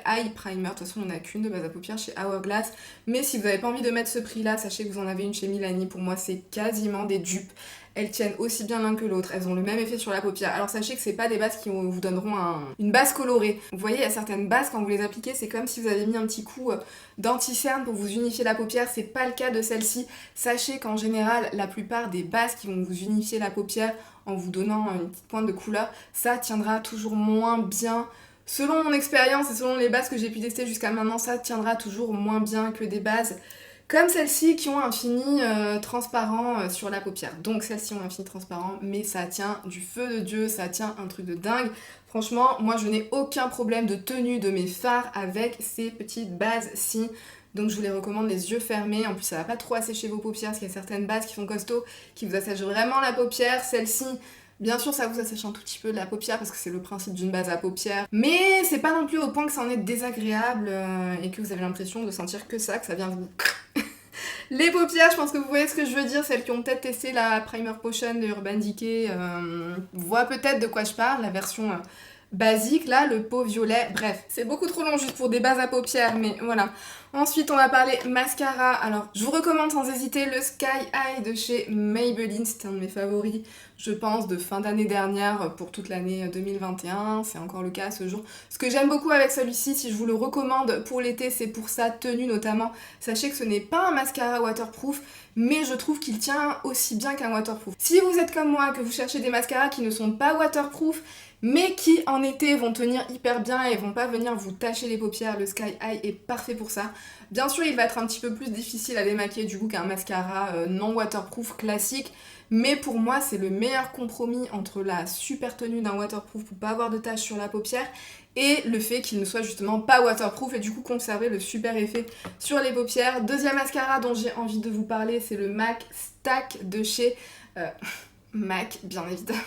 A: Eye Primer. De toute façon, il n'y en a qu'une de base à paupières chez Hourglass, mais si vous n'avez pas envie de mettre ce prix là, sachez que vous en avez une chez Milani. Pour moi c'est quasiment des dupes, elles tiennent aussi bien l'un que l'autre, elles ont le même effet sur la paupière. Alors sachez que c'est pas des bases qui vous donneront une base colorée. Vous voyez, il y a certaines bases, quand vous les appliquez, c'est comme si vous avez mis un petit coup d'anti-cerne pour vous unifier la paupière, c'est pas le cas de celle-ci. Sachez qu'en général, la plupart des bases qui vont vous unifier la paupière en vous donnant une petite pointe de couleur, ça tiendra toujours moins bien. Selon mon expérience et selon les bases que j'ai pu tester jusqu'à maintenant, ça tiendra toujours moins bien que des bases comme celles-ci qui ont un fini transparent sur la paupière. Donc celles-ci ont un fini transparent, mais ça tient du feu de Dieu, ça tient un truc de dingue. Franchement, moi je n'ai aucun problème de tenue de mes fards avec ces petites bases-ci. Donc je vous les recommande les yeux fermés. En plus ça va pas trop assécher vos paupières, parce qu'il y a certaines bases qui font costaud, qui vous assèchent vraiment la paupière. Celle-ci, bien sûr, ça vous assèche un tout petit peu de la paupière parce que c'est le principe d'une base à paupières, mais c'est pas non plus au point que ça en est désagréable et que vous avez l'impression de sentir que ça vient vous... Les paupières, je pense que vous voyez ce que je veux dire, celles qui ont peut-être testé la Primer Potion de Urban Decay voient peut-être de quoi je parle, la version basique, là, le pot violet, bref. C'est beaucoup trop long juste pour des bases à paupières, mais voilà. Ensuite, on va parler mascara. Alors, je vous recommande sans hésiter le Sky High de chez Maybelline. C'était un de mes favoris, je pense, de fin d'année dernière pour toute l'année 2021. C'est encore le cas à ce jour. Ce que j'aime beaucoup avec celui-ci, si je vous le recommande pour l'été, c'est pour sa tenue notamment. Sachez que ce n'est pas un mascara waterproof, mais je trouve qu'il tient aussi bien qu'un waterproof. Si vous êtes comme moi, que vous cherchez des mascaras qui ne sont pas waterproof, mais qui en été vont tenir hyper bien et vont pas venir vous tacher les paupières. Le Sky High est parfait pour ça. Bien sûr, il va être un petit peu plus difficile à démaquiller du coup qu'un mascara non waterproof classique, mais pour moi c'est le meilleur compromis entre la super tenue d'un waterproof pour pas avoir de taches sur la paupière et le fait qu'il ne soit justement pas waterproof et du coup conserver le super effet sur les paupières. Deuxième mascara dont j'ai envie de vous parler, c'est le MAC Stack de chez MAC, bien évidemment.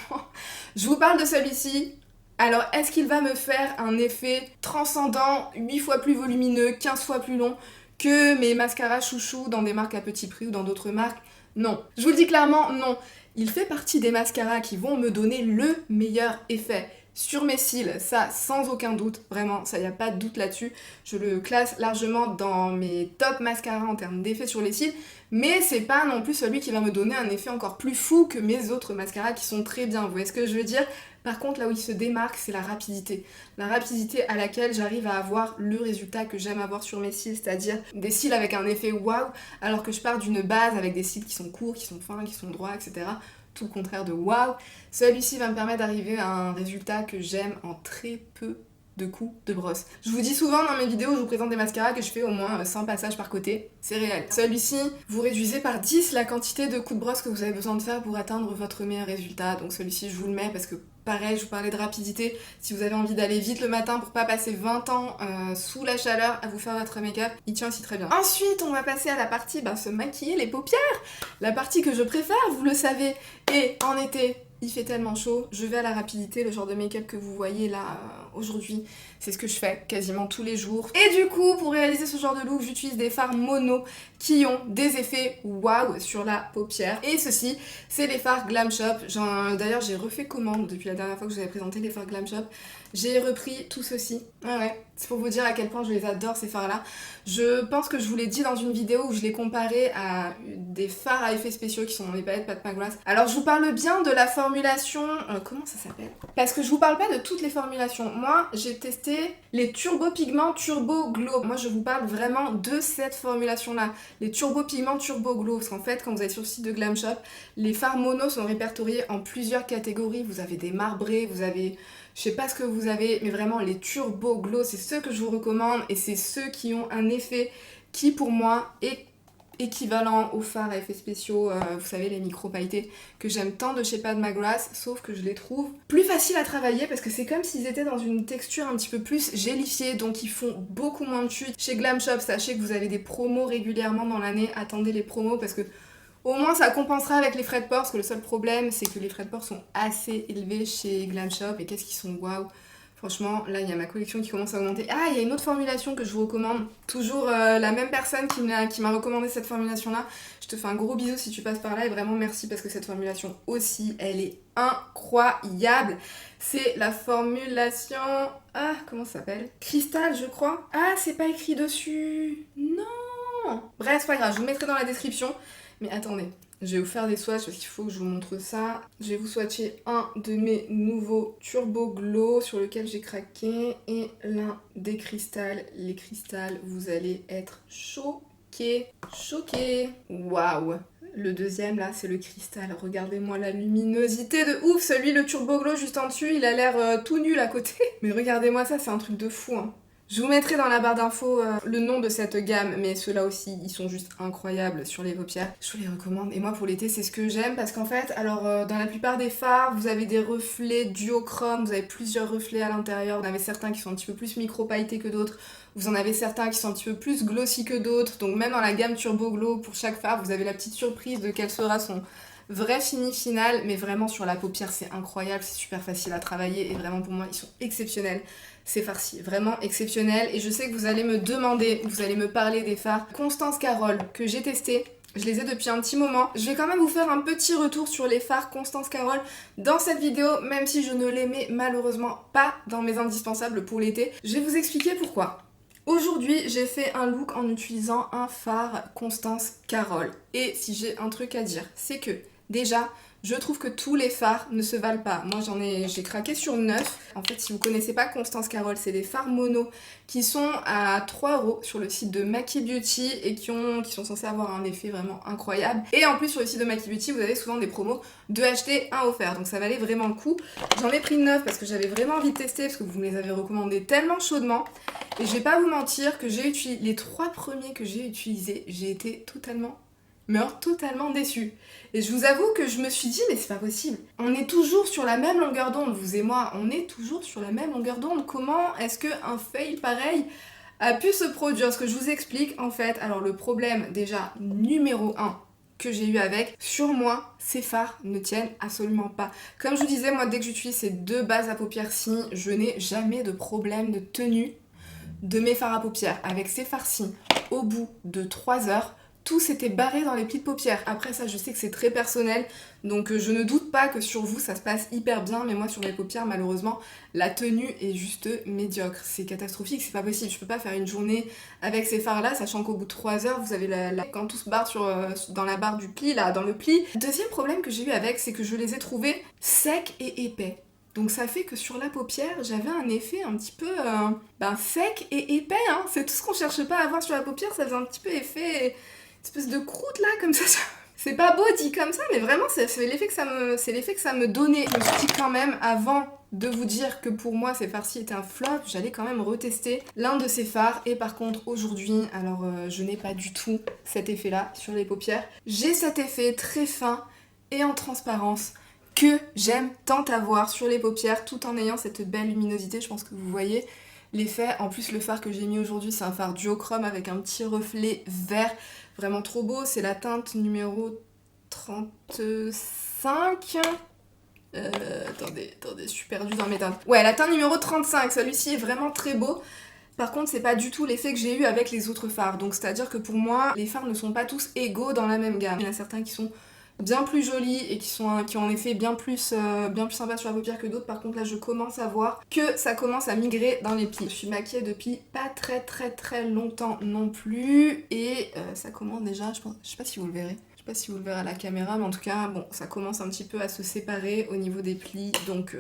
A: Je vous parle de celui-ci. Alors, est-ce qu'il va me faire un effet transcendant, 8 fois plus volumineux, 15 fois plus long que mes mascaras chouchous dans des marques à petit prix ou dans d'autres marques? Non. Je vous le dis clairement, non. Il fait partie des mascaras qui vont me donner le meilleur effet sur mes cils, ça sans aucun doute, vraiment, ça y a pas de doute là-dessus. Je le classe largement dans mes top mascaras en termes d'effet sur les cils, mais c'est pas non plus celui qui va me donner un effet encore plus fou que mes autres mascaras qui sont très bien, vous voyez ce que je veux dire? Par contre, là où il se démarque, c'est la rapidité. La rapidité à laquelle j'arrive à avoir le résultat que j'aime avoir sur mes cils, c'est-à-dire des cils avec un effet waouh, alors que je pars d'une base avec des cils qui sont courts, qui sont fins, qui sont droits, etc. Tout le contraire de waouh. Celui-ci va me permettre d'arriver à un résultat que j'aime en très peu de coups de brosse. Je vous dis souvent dans mes vidéos où je vous présente des mascaras que je fais au moins 100 passages par côté. C'est réel. Celui-ci, vous réduisez par 10 la quantité de coups de brosse que vous avez besoin de faire pour atteindre votre meilleur résultat. Donc celui-ci, je vous le mets parce que pareil, je vous parlais de rapidité. Si vous avez envie d'aller vite le matin pour pas passer 20 ans sous la chaleur à vous faire votre make-up, il tient aussi très bien. Ensuite, on va passer à la partie se maquiller les paupières. La partie que je préfère, vous le savez. Et en été, il fait tellement chaud, je vais à la rapidité, le genre de make-up que vous voyez là aujourd'hui, c'est ce que je fais quasiment tous les jours. Et du coup, pour réaliser ce genre de look, j'utilise des fards mono qui ont des effets waouh sur la paupière. Et ceci, c'est les fards Glam Shop. D'ailleurs, j'ai refait commande depuis la dernière fois que je vous avais présenté les fards Glam Shop. J'ai repris tout ceci. Ouais, c'est pour vous dire à quel point je les adore ces fards là. Je pense que je vous l'ai dit dans une vidéo où je les comparais à des fards à effets spéciaux qui sont dans les palettes Pat McGrath. Alors je vous parle bien de la formulation... comment ça s'appelle? Parce que je vous parle pas de toutes les formulations. Moi j'ai testé les Turbo Pigment Turbo Glow. Moi je vous parle vraiment de cette formulation là. Les Turbo Pigment Turbo Glow. Parce qu'en fait quand vous allez sur le site de Glam Shop, les fards mono sont répertoriés en plusieurs catégories. Vous avez des marbrés, vous avez... Je sais pas ce que vous avez, mais vraiment les Turbo Glow, c'est ceux que je vous recommande et c'est ceux qui ont un effet qui pour moi est équivalent aux fards à effets spéciaux, vous savez les micro pailletés que j'aime tant de chez Pat McGrath, sauf que je les trouve plus faciles à travailler parce que c'est comme s'ils étaient dans une texture un petit peu plus gélifiée, donc ils font beaucoup moins de chute. Chez Glam Shop, sachez que vous avez des promos régulièrement dans l'année, attendez les promos parce que au moins ça compensera avec les frais de port, parce que le seul problème c'est que les frais de port sont assez élevés chez Glam Shop et qu'est-ce qu'ils sont waouh. Franchement, là il y a ma collection qui commence à augmenter. Ah, il y a une autre formulation que je vous recommande. Toujours la même personne qui m'a recommandé cette formulation là. Je te fais un gros bisou si tu passes par là et vraiment merci parce que cette formulation aussi, elle est incroyable. C'est la formulation... Ah, comment ça s'appelle? Cristal, je crois. Ah, c'est pas écrit dessus. Non. Bref, c'est pas grave, je vous mettrai dans la description. Mais attendez, je vais vous faire des swatchs parce qu'il faut que je vous montre ça. Je vais vous swatcher un de mes nouveaux Turbo Glow sur lequel j'ai craqué et l'un des cristals. Les cristals, vous allez être choqués. Choqués. Waouh. Le deuxième là, c'est le cristal. Regardez-moi la luminosité de ouf. Celui, le Turbo Glow juste en dessus, il a l'air tout nul à côté. Mais regardez-moi ça, c'est un truc de fou hein. Je vous mettrai dans la barre d'infos le nom de cette gamme, mais ceux-là aussi, ils sont juste incroyables sur les paupières. Je vous les recommande. Et moi, pour l'été, c'est ce que j'aime parce qu'en fait, alors dans la plupart des fards, vous avez des reflets duochrome, vous avez plusieurs reflets à l'intérieur. Vous en avez certains qui sont un petit peu plus micro-pailletés que d'autres. Vous en avez certains qui sont un petit peu plus glossy que d'autres. Donc même dans la gamme Turbo Glow, pour chaque fard, vous avez la petite surprise de quel sera son vrai fini final. Mais vraiment, sur la paupière, c'est incroyable, c'est super facile à travailler. Et vraiment, pour moi, ils sont exceptionnels. C'est farci, vraiment exceptionnel. Et je sais que vous allez me demander, vous allez me parler des fards Constance Carole que j'ai testé. Je les ai depuis un petit moment. Je vais quand même vous faire un petit retour sur les fards Constance Carole dans cette vidéo, même si je ne les mets malheureusement pas dans mes indispensables pour l'été. Je vais vous expliquer pourquoi. Aujourd'hui, j'ai fait un look en utilisant un fard Constance Carole. Et si j'ai un truc à dire, c'est que déjà, Je trouve que tous les fards ne se valent pas. Moi j'ai craqué sur 9. En fait, si vous connaissez pas Constance Carole, c'est des fards mono qui sont à 3 € sur le site de Maki Beauty et qui sont censés avoir un effet vraiment incroyable. Et en plus sur le site de Maki Beauty, vous avez souvent des promos de acheter un offert. Donc ça valait vraiment le coup. J'en ai pris 9 parce que j'avais vraiment envie de tester parce que vous me les avez recommandés tellement chaudement. Et je vais pas vous mentir que j'ai utilisé les 3 premiers que j'ai utilisés, j'ai été totalement déçue. Et je vous avoue que je me suis dit, mais c'est pas possible. On est toujours sur la même longueur d'onde, vous et moi. On est toujours sur la même longueur d'onde. Comment est-ce qu'un fail pareil a pu se produire? Ce que je vous explique, en fait. Alors, le problème, déjà, numéro 1 que j'ai eu avec, sur moi, ces fards ne tiennent absolument pas. Comme je vous disais, moi, dès que j'utilise ces 2 bases à paupières-ci, je n'ai jamais de problème de tenue de mes fards à paupières. Avec ces fards-ci, au bout de 3 heures, tout s'était barré dans les plis de paupières. Après ça, je sais que c'est très personnel, donc je ne doute pas que sur vous, ça se passe hyper bien, mais moi, sur mes paupières, malheureusement, la tenue est juste médiocre. C'est catastrophique, c'est pas possible. Je peux pas faire une journée avec ces fards-là, sachant qu'au bout de 3 heures, vous avez quand tout se barre dans la barre du pli, là, dans le pli. Deuxième problème que j'ai eu avec, c'est que je les ai trouvés secs et épais. Donc ça fait que sur la paupière, j'avais un effet un petit peu sec et épais, hein. C'est tout ce qu'on cherche pas à avoir sur la paupière, ça faisait un petit peu effet... espèce de croûte là comme ça. C'est pas beau dit comme ça, mais vraiment c'est l'effet que ça me donnait. Je me suis dit quand même, avant de vous dire que pour moi ces fards-ci étaient un flop, j'allais quand même retester l'un de ces fards. Et par contre aujourd'hui, alors je n'ai pas du tout cet effet là sur les paupières. J'ai cet effet très fin et en transparence que j'aime tant avoir sur les paupières tout en ayant cette belle luminosité. Je pense que vous voyez l'effet. En plus le fard que j'ai mis aujourd'hui, c'est un fard duochrome avec un petit reflet vert. Vraiment trop beau, c'est la teinte numéro 35. Attendez, je suis perdue dans mes teintes. Ouais, la teinte numéro 35, celui-ci est vraiment très beau. Par contre, c'est pas du tout l'effet que j'ai eu avec les autres fards. Donc c'est-à-dire que pour moi, les fards ne sont pas tous égaux dans la même gamme. Il y en a certains qui sont bien plus jolis et qui ont un effet bien plus sympa sur la paupière que d'autres. Par contre là je commence à voir que ça commence à migrer dans les plis. Je suis maquillée depuis pas très longtemps non plus et ça commence déjà, je sais pas si vous le verrez. Je sais pas si vous le verrez à la caméra, mais en tout cas, bon, ça commence un petit peu à se séparer au niveau des plis, donc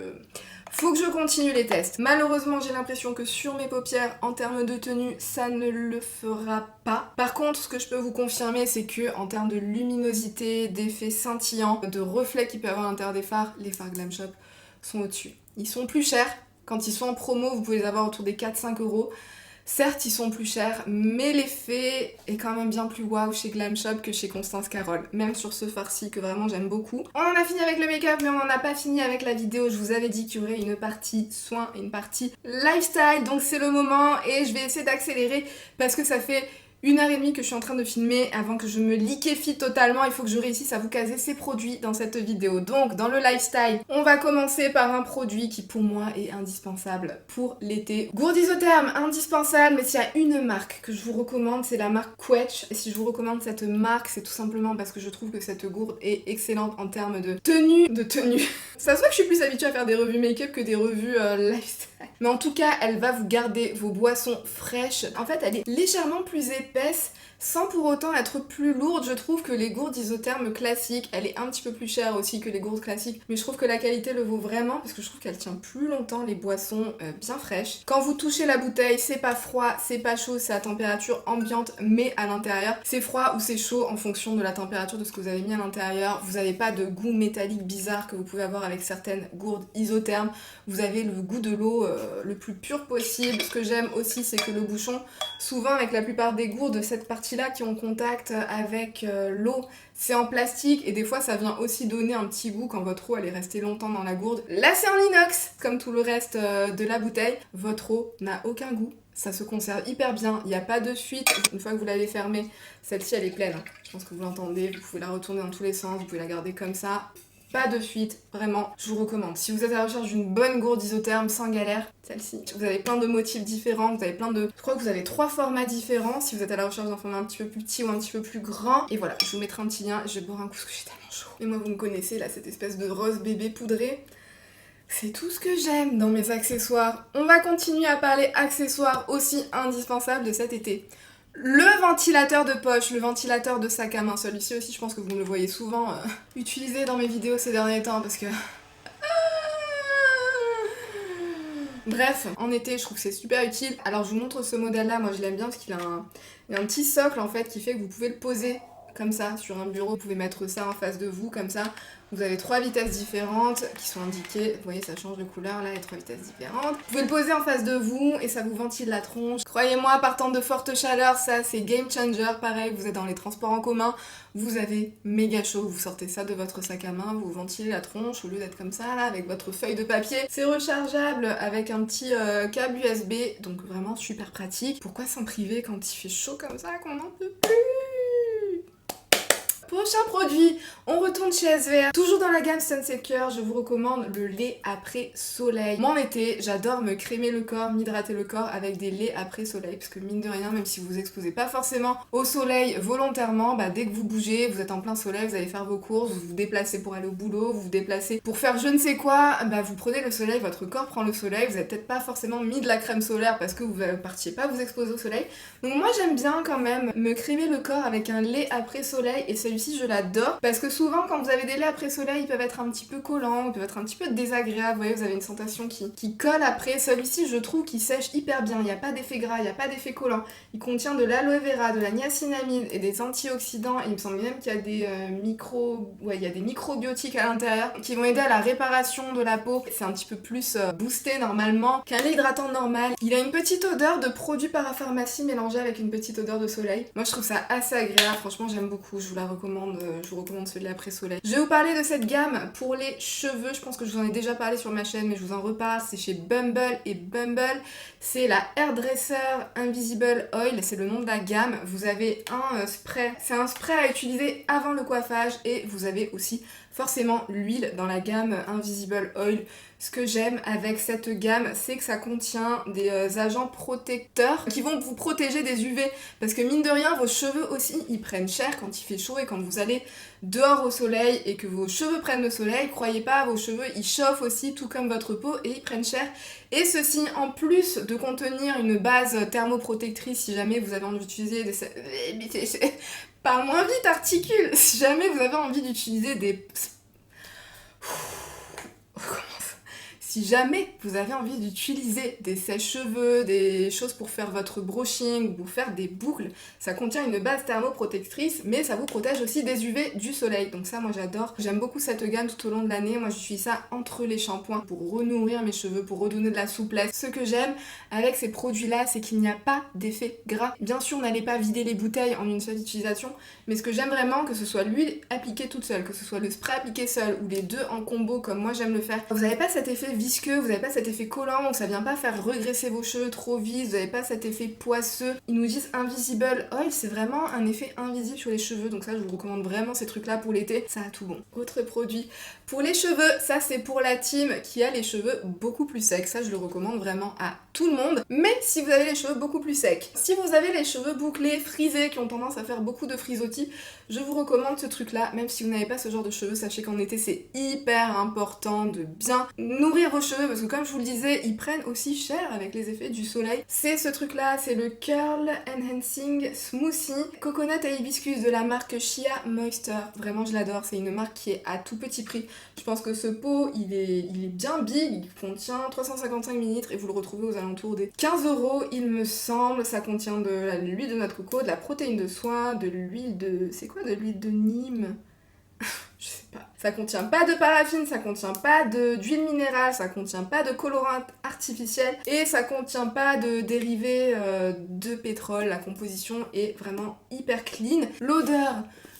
A: faut que je continue les tests. Malheureusement, j'ai l'impression que sur mes paupières, en termes de tenue, ça ne le fera pas. Par contre, ce que je peux vous confirmer, c'est que en termes de luminosité, d'effets scintillants, de reflets qu'il peut y avoir à l'intérieur des fards, les fards Glam Shop sont au-dessus. Ils sont plus chers. Quand ils sont en promo, vous pouvez les avoir autour des 4-5 €. Certes, ils sont plus chers, mais l'effet est quand même bien plus waouh chez Glam Shop que chez Constance Carole. Même sur ce farci que vraiment j'aime beaucoup. On en a fini avec le make-up, mais on n'en a pas fini avec la vidéo. Je vous avais dit qu'il y aurait une partie soin et une partie lifestyle. Donc c'est le moment et je vais essayer d'accélérer parce que ça fait 1h30 que je suis en train de filmer avant que je me liquéfie totalement. Il faut que je réussisse à vous caser ces produits dans cette vidéo. Donc dans le lifestyle, on va commencer par un produit qui pour moi est indispensable pour l'été. Gourde isotherme, indispensable, mais s'il y a une marque que je vous recommande, c'est la marque Quetch. Et si je vous recommande cette marque, c'est tout simplement parce que je trouve que cette gourde est excellente en termes de tenue. Ça se voit que je suis plus habituée à faire des revues make-up que des revues lifestyle. Mais en tout cas, elle va vous garder vos boissons fraîches. En fait, elle est légèrement plus épaisse, sans pour autant être plus lourde. Je trouve que les gourdes isothermes classiques, elle est un petit peu plus chère aussi que les gourdes classiques, mais je trouve que la qualité le vaut vraiment parce que je trouve qu'elle tient plus longtemps les boissons bien fraîches. Quand vous touchez la bouteille, c'est pas froid, c'est pas chaud, c'est à température ambiante, mais à l'intérieur, c'est froid ou c'est chaud en fonction de la température de ce que vous avez mis à l'intérieur. Vous n'avez pas de goût métallique bizarre que vous pouvez avoir avec certaines gourdes isothermes. Vous avez le goût de l'eau le plus pur possible. Ce que j'aime aussi, c'est que le bouchon, souvent avec la plupart des gourdes, cette partie-là qui est en contact avec l'eau, c'est en plastique et des fois ça vient aussi donner un petit goût quand votre eau elle est restée longtemps dans la gourde. Là c'est en inox, comme tout le reste de la bouteille. Votre eau n'a aucun goût, ça se conserve hyper bien, il n'y a pas de fuite. Une fois que vous l'avez fermée, celle-ci elle est pleine. Je pense que vous l'entendez, vous pouvez la retourner dans tous les sens, vous pouvez la garder comme ça. Pas de fuite, vraiment, je vous recommande. Si vous êtes à la recherche d'une bonne gourde isotherme sans galère, celle-ci. Vous avez plein de motifs différents, vous avez Je crois que vous avez 3 formats différents, si vous êtes à la recherche d'un format un petit peu plus petit ou un petit peu plus grand. Et voilà, je vous mettrai un petit lien, je vais boire un coup parce que j'ai tellement chaud. Et moi vous me connaissez là, cette espèce de rose bébé poudré. C'est tout ce que j'aime dans mes accessoires. On va continuer à parler accessoires aussi indispensables de cet été. Le ventilateur de poche, le ventilateur de sac à main, celui-ci aussi je pense que vous me le voyez souvent utilisé dans mes vidéos ces derniers temps parce que... Bref, en été je trouve que c'est super utile. Alors je vous montre ce modèle là, moi je l'aime bien parce qu'il a il a un petit socle en fait qui fait que vous pouvez le poser comme ça sur un bureau, vous pouvez mettre ça en face de vous comme ça. Vous avez 3 vitesses différentes qui sont indiquées, vous voyez ça change de couleur là, les 3 vitesses différentes. Vous pouvez le poser en face de vous et ça vous ventile la tronche. Croyez-moi, partant de fortes chaleurs, ça c'est game changer, pareil, vous êtes dans les transports en commun, vous avez méga chaud, vous sortez ça de votre sac à main, vous ventilez la tronche au lieu d'être comme ça là avec votre feuille de papier. C'est rechargeable avec un petit câble USB, donc vraiment super pratique. Pourquoi s'en priver quand il fait chaud comme ça qu'on n'en peut plus? Prochain produit, on retourne chez SVR. Toujours dans la gamme Sunset Cure, je vous recommande le lait après soleil. Moi en été, j'adore me crémer le corps, m'hydrater le corps avec des laits après soleil. Parce que mine de rien, même si vous vous exposez pas forcément au soleil volontairement, bah, dès que vous bougez, vous êtes en plein soleil, vous allez faire vos courses, vous vous déplacez pour aller au boulot, vous vous déplacez pour faire je ne sais quoi, bah, vous prenez le soleil, votre corps prend le soleil, vous avez peut-être pas forcément mis de la crème solaire parce que vous partiez pas vous exposer au soleil. Donc moi j'aime bien quand même me crémer le corps avec un lait après soleil et celui-ci je l'adore parce que souvent quand vous avez des laits après soleil ils peuvent être un petit peu collants, ils peuvent être un petit peu désagréables, vous voyez, vous avez une sensation qui colle après. Celui-ci je trouve qu'il sèche hyper bien, il n'y a pas d'effet gras, il n'y a pas d'effet collant, il contient de l'aloe vera, de la niacinamide et des antioxydants et il me semble même qu'il y a des il y a des microbiotiques à l'intérieur qui vont aider à la réparation de la peau. C'est un petit peu plus boosté normalement qu'un lait hydratant normal. Il a une petite odeur de produit parapharmacie mélangé avec une petite odeur de soleil. Moi je trouve ça assez agréable, franchement j'aime beaucoup, je vous la recommande, je vous recommande celui-là après soleil. Je vais vous parler de cette gamme pour les cheveux, je pense que je vous en ai déjà parlé sur ma chaîne mais je vous en reparle, c'est chez Bumble et Bumble, c'est la Hairdresser Invisible Oil, c'est le nom de la gamme. Vous avez un spray, c'est un spray à utiliser avant le coiffage et vous avez aussi forcément l'huile dans la gamme Invisible Oil. Ce que j'aime avec cette gamme, c'est que ça contient des agents protecteurs qui vont vous protéger des UV. Parce que mine de rien, vos cheveux aussi, ils prennent cher quand il fait chaud et quand vous allez dehors au soleil et que vos cheveux prennent le soleil. Croyez pas, vos cheveux, ils chauffent aussi, tout comme votre peau, et ils prennent cher. Et ceci, en plus de contenir une base thermoprotectrice, si jamais vous avez envie d'utiliser des... Parle moins vite, articule. Si jamais vous avez envie d'utiliser des... Si jamais vous avez envie d'utiliser des sèche-cheveux, des choses pour faire votre brushing ou pour faire des boucles, ça contient une base thermoprotectrice, mais ça vous protège aussi des UV du soleil. Donc ça, moi j'adore. J'aime beaucoup cette gamme tout au long de l'année. Moi j'utilise ça entre les shampoings pour renourrir mes cheveux, pour redonner de la souplesse. Ce que j'aime avec ces produits-là, c'est qu'il n'y a pas d'effet gras. Bien sûr, n'allez pas vider les bouteilles en une seule utilisation, mais ce que j'aime vraiment, que ce soit l'huile appliquée toute seule, que ce soit le spray appliqué seul ou les deux en combo comme moi j'aime le faire, vous n'avez pas cet effet visqueux, vous n'avez pas cet effet collant, où ça vient pas faire regresser vos cheveux trop vite, vous n'avez pas cet effet poisseux. Ils nous disent Invisible Oil, c'est vraiment un effet invisible sur les cheveux, donc ça je vous recommande vraiment ces trucs là pour l'été, ça a tout bon. Autre produit pour les cheveux, ça c'est pour la team qui a les cheveux beaucoup plus secs, ça je le recommande vraiment à tout le monde, mais si vous avez les cheveux beaucoup plus secs, si vous avez les cheveux bouclés, frisés, qui ont tendance à faire beaucoup de frisottis, je vous recommande ce truc là, même si vous n'avez pas ce genre de cheveux, sachez qu'en été c'est hyper important de bien nourrir vos cheveux parce que comme je vous le disais, ils prennent aussi cher avec les effets du soleil. C'est ce truc là, c'est le Curl Enhancing Smoothie Coconut et Hibiscus de la marque Shea Moisture. Vraiment je l'adore, c'est une marque qui est à tout petit prix. Je pense que ce pot il est bien big, il contient 355 ml et vous le retrouvez aux alentours des 15 € il me semble. Ça contient de l'huile de noix de coco, de la protéine de soie, de l'huile de... c'est quoi, de l'huile de Nîmes? Je sais pas. Ça contient pas de paraffine, ça contient pas d'huile minérale, ça contient pas de colorant artificiel et ça contient pas de dérivés de pétrole. La composition est vraiment hyper clean.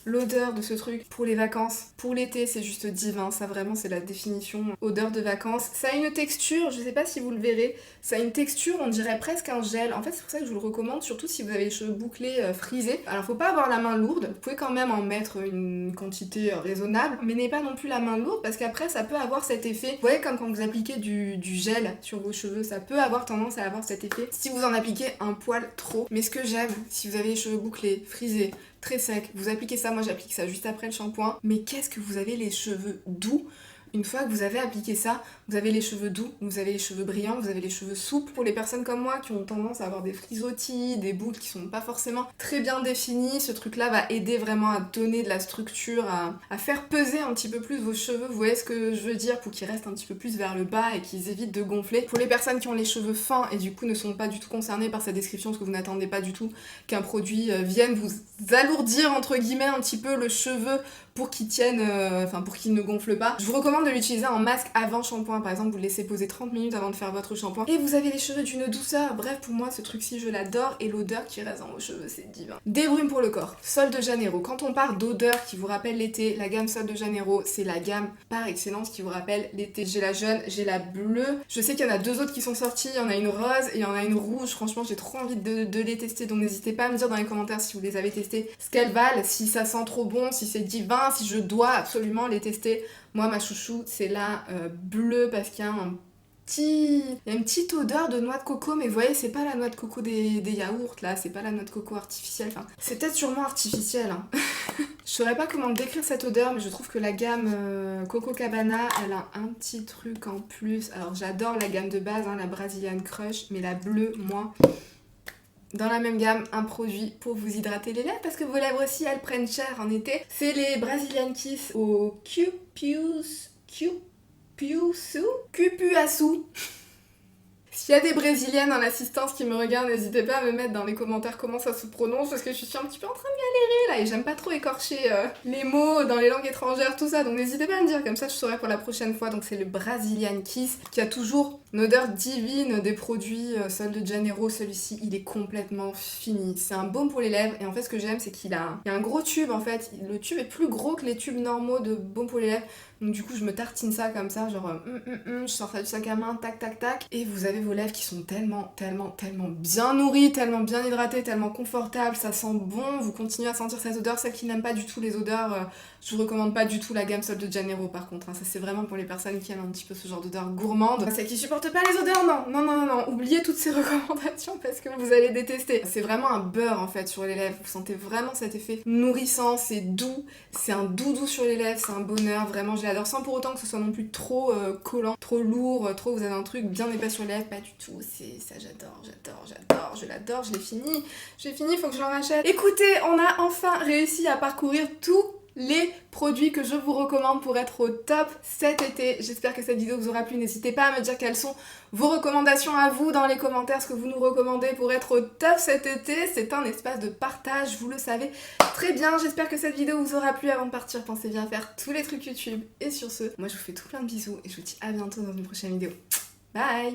A: L'odeur de ce truc pour les vacances, pour l'été, c'est juste divin, ça vraiment c'est la définition odeur de vacances. Ça a une texture, je sais pas si vous le verrez, ça a une texture, on dirait presque un gel. En fait c'est pour ça que je vous le recommande, surtout si vous avez les cheveux bouclés, frisés. Alors faut pas avoir la main lourde, vous pouvez quand même en mettre une quantité raisonnable, mais n'ayez pas non plus la main lourde parce qu'après ça peut avoir cet effet. Vous voyez comme quand vous appliquez du gel sur vos cheveux, ça peut avoir tendance à avoir cet effet si vous en appliquez un poil trop. Mais ce que j'aime, si vous avez les cheveux bouclés, frisés, très sec, vous appliquez ça, moi j'applique ça juste après le shampoing, mais qu'est-ce que vous avez les cheveux doux. Une fois que vous avez appliqué ça, vous avez les cheveux doux, vous avez les cheveux brillants, vous avez les cheveux souples. Pour les personnes comme moi qui ont tendance à avoir des frisottis, des boucles qui sont pas forcément très bien définies, ce truc-là va aider vraiment à donner de la structure, à faire peser un petit peu plus vos cheveux. Vous voyez ce que je veux dire, pour qu'ils restent un petit peu plus vers le bas et qu'ils évitent de gonfler. Pour les personnes qui ont les cheveux fins et du coup ne sont pas du tout concernées par cette description, parce que vous n'attendez pas du tout qu'un produit vienne vous alourdir entre guillemets un petit peu le cheveu pour qu'il tienne, pour qu'il ne gonfle pas. Je vous recommande de l'utiliser en masque avant shampoing. Par exemple, vous le laissez poser 30 minutes avant de faire votre shampoing et vous avez les cheveux d'une douceur. Bref, pour moi, ce truc-ci, je l'adore et l'odeur qui reste dans vos cheveux, c'est divin. Des brumes pour le corps. Sol de Janeiro. Quand on parle d'odeur qui vous rappelle l'été, la gamme Sol de Janeiro, c'est la gamme par excellence qui vous rappelle l'été. J'ai la jaune, j'ai la bleue. Je sais qu'il y en a deux autres qui sont sorties. Il y en a une rose et il y en a une rouge. Franchement, j'ai trop envie de les tester. Donc n'hésitez pas à me dire dans les commentaires si vous les avez testées, ce qu'elles valent, si ça sent trop bon, si c'est divin, si je dois absolument les tester. Moi, ma chouchou, c'est la bleue parce qu'il y a il y a une petite odeur de noix de coco, mais vous voyez, c'est pas la noix de coco des yaourts là, c'est pas la noix de coco artificielle, enfin, c'est peut-être sûrement artificiel, hein. Je saurais pas comment décrire cette odeur, mais je trouve que la gamme Coco Cabana, elle a un petit truc en plus. Alors j'adore la gamme de base, hein, la Brazilian Crush, mais la bleue, moi... Dans la même gamme, un produit pour vous hydrater les lèvres, parce que vos lèvres aussi, elles prennent cher en été. C'est les Brazilian Kiss au Cupuaçu. S'il y a des brésiliennes en assistance qui me regardent, n'hésitez pas à me mettre dans les commentaires comment ça se prononce, parce que je suis un petit peu en train de galérer là et j'aime pas trop écorcher les mots dans les langues étrangères, tout ça, donc n'hésitez pas à me dire, comme ça je saurai pour la prochaine fois. Donc c'est le Brazilian Kiss qui a toujours une odeur divine des produits Sol de Janeiro. Celui-ci il est complètement fini, c'est un baume pour les lèvres et en fait ce que j'aime c'est qu'il a un gros tube en fait, le tube est plus gros que les tubes normaux de baume pour les lèvres. Donc du coup je me tartine ça comme ça, genre je sors ça du sac à main, tac tac tac, et vous avez vos lèvres qui sont tellement bien nourries, tellement bien hydratées, tellement confortables, ça sent bon, vous continuez à sentir cette odeur. Celles qui n'aiment pas du tout les odeurs, je vous recommande pas du tout la gamme Sol de Janeiro par contre, hein. Ça c'est vraiment pour les personnes qui aiment un petit peu ce genre d'odeur gourmande. Celles qui supportent pas les odeurs, non, oubliez toutes ces recommandations parce que vous allez détester. C'est vraiment un beurre en fait sur les lèvres, vous sentez vraiment cet effet nourrissant, c'est doux, c'est un doudou sur les lèvres, c'est un bonheur, vraiment je l'adore, sans pour autant que ce soit non plus trop collant, trop lourd, trop vous avez un truc bien épais sur les lèvres, pas du tout, c'est ça, j'adore, je l'adore, je l'ai fini, faut que je l'en rachète. Écoutez, on a enfin réussi à parcourir tous les produits que je vous recommande pour être au top cet été. J'espère que cette vidéo vous aura plu. N'hésitez pas à me dire quelles sont vos recommandations à vous dans les commentaires, ce que vous nous recommandez pour être au top cet été. C'est un espace de partage, vous le savez très bien. J'espère que cette vidéo vous aura plu. Avant de partir, pensez bien à faire tous les trucs YouTube. Et sur ce, moi je vous fais tout plein de bisous et je vous dis à bientôt dans une prochaine vidéo. Bye!